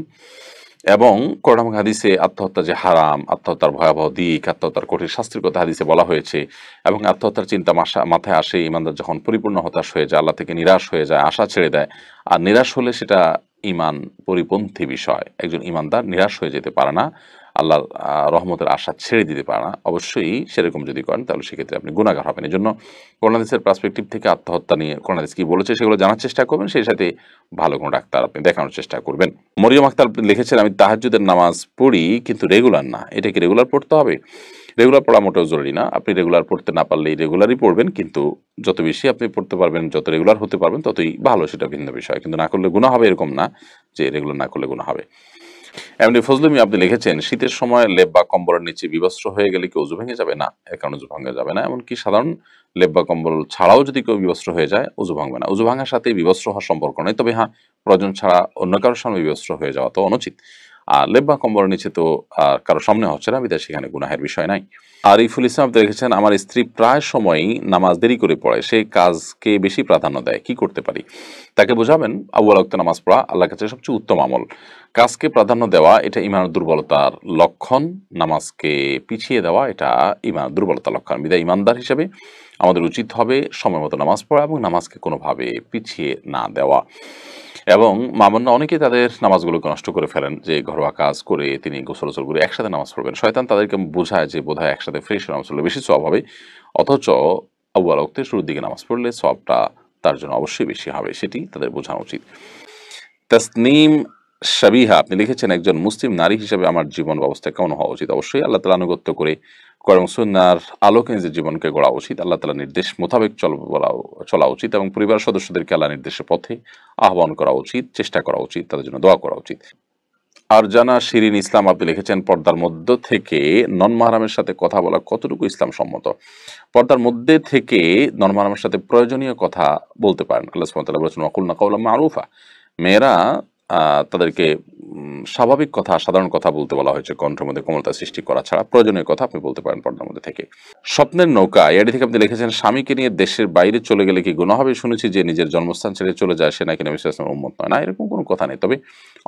এবং কোরআন এবং হাদিসে আত্মহত্যা যে হারাম, আত্মহত্যার ভয়াবহ দিক, আত্মহত্যার কঠিন শাস্তির কথা হাদিসে বলা হয়েছে, এবং আত্মহত্যার চিন্তা মাথায় আসে ইমানদার যখন পরিপূর্ণ হতাশ হয়ে যায়, আল্লাহ থেকে নিরাশ হয়ে যায়, আশা ছেড়ে দেয়। আর নিরাশ হলে সেটা ইমান পরিপন্থী বিষয়। একজন ইমানদার নিরাশ হয়ে যেতে পারে না, আল্লাহর রহমতের আশা ছেড়ে দিতে পারে না। অবশ্যই সেরকম যদি করেন তাহলে সেক্ষেত্রে আপনি গুনাহগার হবেন। এই জন্য কোরআন হাদিসের পার্সপেক্টিভ থেকে আত্মহত্যা নিয়ে কোরআন হাদিস কি বলেছে সেগুলো জানার চেষ্টা করবেন, সেই সাথে ভালো কোনো ডাক্তার আপনি দেখানোর চেষ্টা করবেন। মরিয়ম আক্তার লিখেছেন, আমি তাহাজ্জুদের নামাজ পড়ি কিন্তু রেগুলার না। এটা কি রেগুলার পড়তে হবে? রেগুলার পড়া মোটেও জরুরি না। আপনি রেগুলার পড়তে না পারলেই রেগুলারই পড়বেন, কিন্তু যত বেশি আপনি পড়তে পারবেন, যত রেগুলার হতে পারবেন ততই ভালো, সেটা ভিন্ন বিষয়। কিন্তু না করলে গুনাহ হবে এরকম না যে রেগুলার না করলে গুনাহ হবে। এমনি ফজলুল মিয়া আপনি লিখেছেন, শীতের সময় লেপ বা কম্বলের নিচে বিবস্ত্র হয়ে গেলে কি ওযু ভেঙে যাবে? না, এর কারণে ওযু ভাঙা যাবে না। এমনকি সাধারণ লেপ বা কম্বল ছাড়াও যদি কেউ বিবস্ত্র হয়ে যায় ওযু ভাঙবে না। ওযু ভাঙার সাথে বিবস্ত্র হওয়ার সম্পর্ক নেই। তবে হ্যাঁ, প্রয়োজন ছাড়া অন্য কারোর সামনে বিবস্ত্র হয়ে যাওয়া তো অনুচিত। আর লেপ বা কম্বলের নিচে তো কারো সামনে হচ্ছে না, বিধায় সেখানে গুনাহের বিষয় নাই। আরিফুল ইসলাম আপনি লিখেছেন, আমার স্ত্রী প্রায় সময়ই নামাজ দেরি করে পড়ে, সে কাজকে বেশি প্রাধান্য দেয়, কি করতে পারি? তাকে বোঝাবেন আউয়াল ওয়াক্তে নামাজ পড়া আল্লাহর কাছে সবচেয়ে উত্তম আমল। কাজকে প্রাধান্য দেওয়া এটা ইমানের দুর্বলতার লক্ষণ, নামাজকে পিছিয়ে দেওয়া এটা ইমানের দুর্বলতার লক্ষণ। বিধায় ইমানদার হিসেবে আমাদের উচিত হবে সময় মতো নামাজ পড়া এবং নামাজকে কোনোভাবে পিছিয়ে না দেওয়া। এবং মামুনরা অনেকেই তাদের নামাজগুলোকে নষ্ট করে ফেলেন, যে ঘরোয়া কাজ করে তিনি গোসল করে একসাথে নামাজ পড়বেন। শয়তান তাদেরকে বোঝায় যে বোধহয় একসাথে ফ্রেশ নামাজ পড়লে বেশি সওয়াব হবে, অথচ আউয়াল ওয়াক্তে শুরুর দিকে নামাজ পড়লে সওয়াবটা তার জন্য অবশ্যই বেশি হবে, সেটি তাদের বোঝানো উচিত। তাসনিম সাবিহা আপনি লিখেছেন, একজন মুসলিম নারী হিসেবে আমার জীবন ব্যবস্থা কেমন হওয়া উচিত? অবশ্যই আল্লাহ তাআলা আনুগত্য করে কোরআন সুন্নাহর আলোকে নিজের জীবনকে গড়া উচিত। আল্লাহ তাআলার নির্দেশ মোতাবেক চলা উচিত এবং পরিবার সদস্যদেরকে আল্লাহর নির্দেশের পথে আহ্বান করা উচিত, চেষ্টা করা উচিত, তাদের জন্য দোয়া করা উচিত। আরজানা শিরিন ইসলাম আপনি লিখেছেন, পর্দার মধ্য থেকে নন মাহরামের সাথে কথা বলা কতটুকু ইসলাম সম্মত? পর্দার মধ্যে থেকে নন মাহরামের সাথে প্রয়োজনীয় কথা বলতে পারেন। আল্লাহ সুবহানাহু ওয়া তাআলা বলেছেন, ওয়াকুলনা কাওলাম মারুফা। মেয়েরা তাদেরকে স্বাভাবিক কথা, সাধারণ কথা বলতে বলা হয়েছে, কণ্ঠের মধ্যে কোমলতা সৃষ্টি করা ছাড়া প্রয়োজনীয় কথা আপনি বলতে পারেন পর্দার মধ্যে থেকে। স্বপ্নের নৌকা এডি থেকে আপনি লিখেছেন, স্বামীকে নিয়ে দেশের বাইরে চলে গেলে কি গুনাহ হবে? শুনেছি যে নিজের জন্মস্থান ছেড়ে চলে যায় সে নাকি নবী সাল্লাল্লাহু আলাইহি ওয়াসাল্লামের উম্মত নয়। না, এরকম কোনো কথা নেই। তবে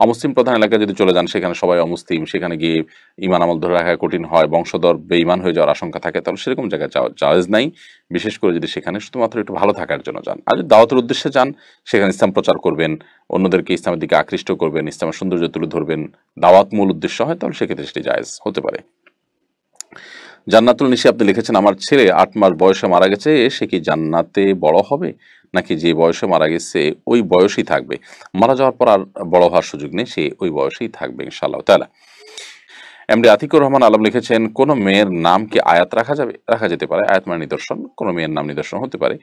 অমুসলিম প্রধান এলাকায় যদি চলে যান, সেখানে সবাই অমুসলিম, সেখানে গিয়ে ঈমান আমল ধরে রাখা কঠিন হয়, বংশধর বেঈমান হয়ে যাওয়ার আশঙ্কা থাকে, তাহলে সেরকম জায়গায় যাওয়া জায়েজ নাই। বিশেষ করে যদি সেখানে শুধুমাত্র একটু ভালো থাকার জন্য যান। আর যদি দাওয়াতের উদ্দেশ্যে যান, সেখানে ইসলাম প্রচার করবেন, অন্যদেরকে ইসলামের দিকে আকৃষ্ট করবেন, ইসলামের সৌন্দর্য তুলে ধরবেন, দাওয়াত মূল উদ্দেশ্য হয়, তাহলে সেক্ষেত্রে সেটি জায়েজ হতে পারে। জান্নাতুল নিশি আপনি লিখেছেন, আমার ছেলে ৮ মাস বয়সে মারা গেছে, সে কি জান্নাতে বড় হবে নাকি যে বয়সে মারা গেছে ওই বয়সেই থাকবে? মারা যাওয়ার পর আর বড় হওয়ার সুযোগ নেই, সে ওই বয়সেই থাকবে ইনশাআল্লাহ তাআলা। এমডি আতিকুর রহমান আলম লিখেছেন, কোন মেয়ের নাম কি আয়াত রাখা যাবে? রাখা যেতে পারে। আয়াত মানে নিদর্শন, কোন মেয়ের নাম নিদর্শন হতে পারে,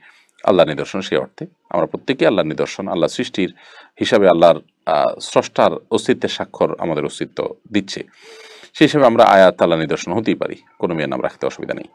আল্লাহর নিদর্শন সেই অর্থে। আমরা প্রত্যেকেই আল্লাহর নিদর্শন, আল্লাহ সৃষ্টির হিসাবে আল্লাহর স্রষ্টার অস্তিত্বের স্বাক্ষর আমাদের অস্তিত্ব দিচ্ছে, সেই হিসাবে আমরা আয়াত আল্লাহ নিদর্শন হতেই পারি, কোনো মেয়ের নাম রাখতে অসুবিধা নেই।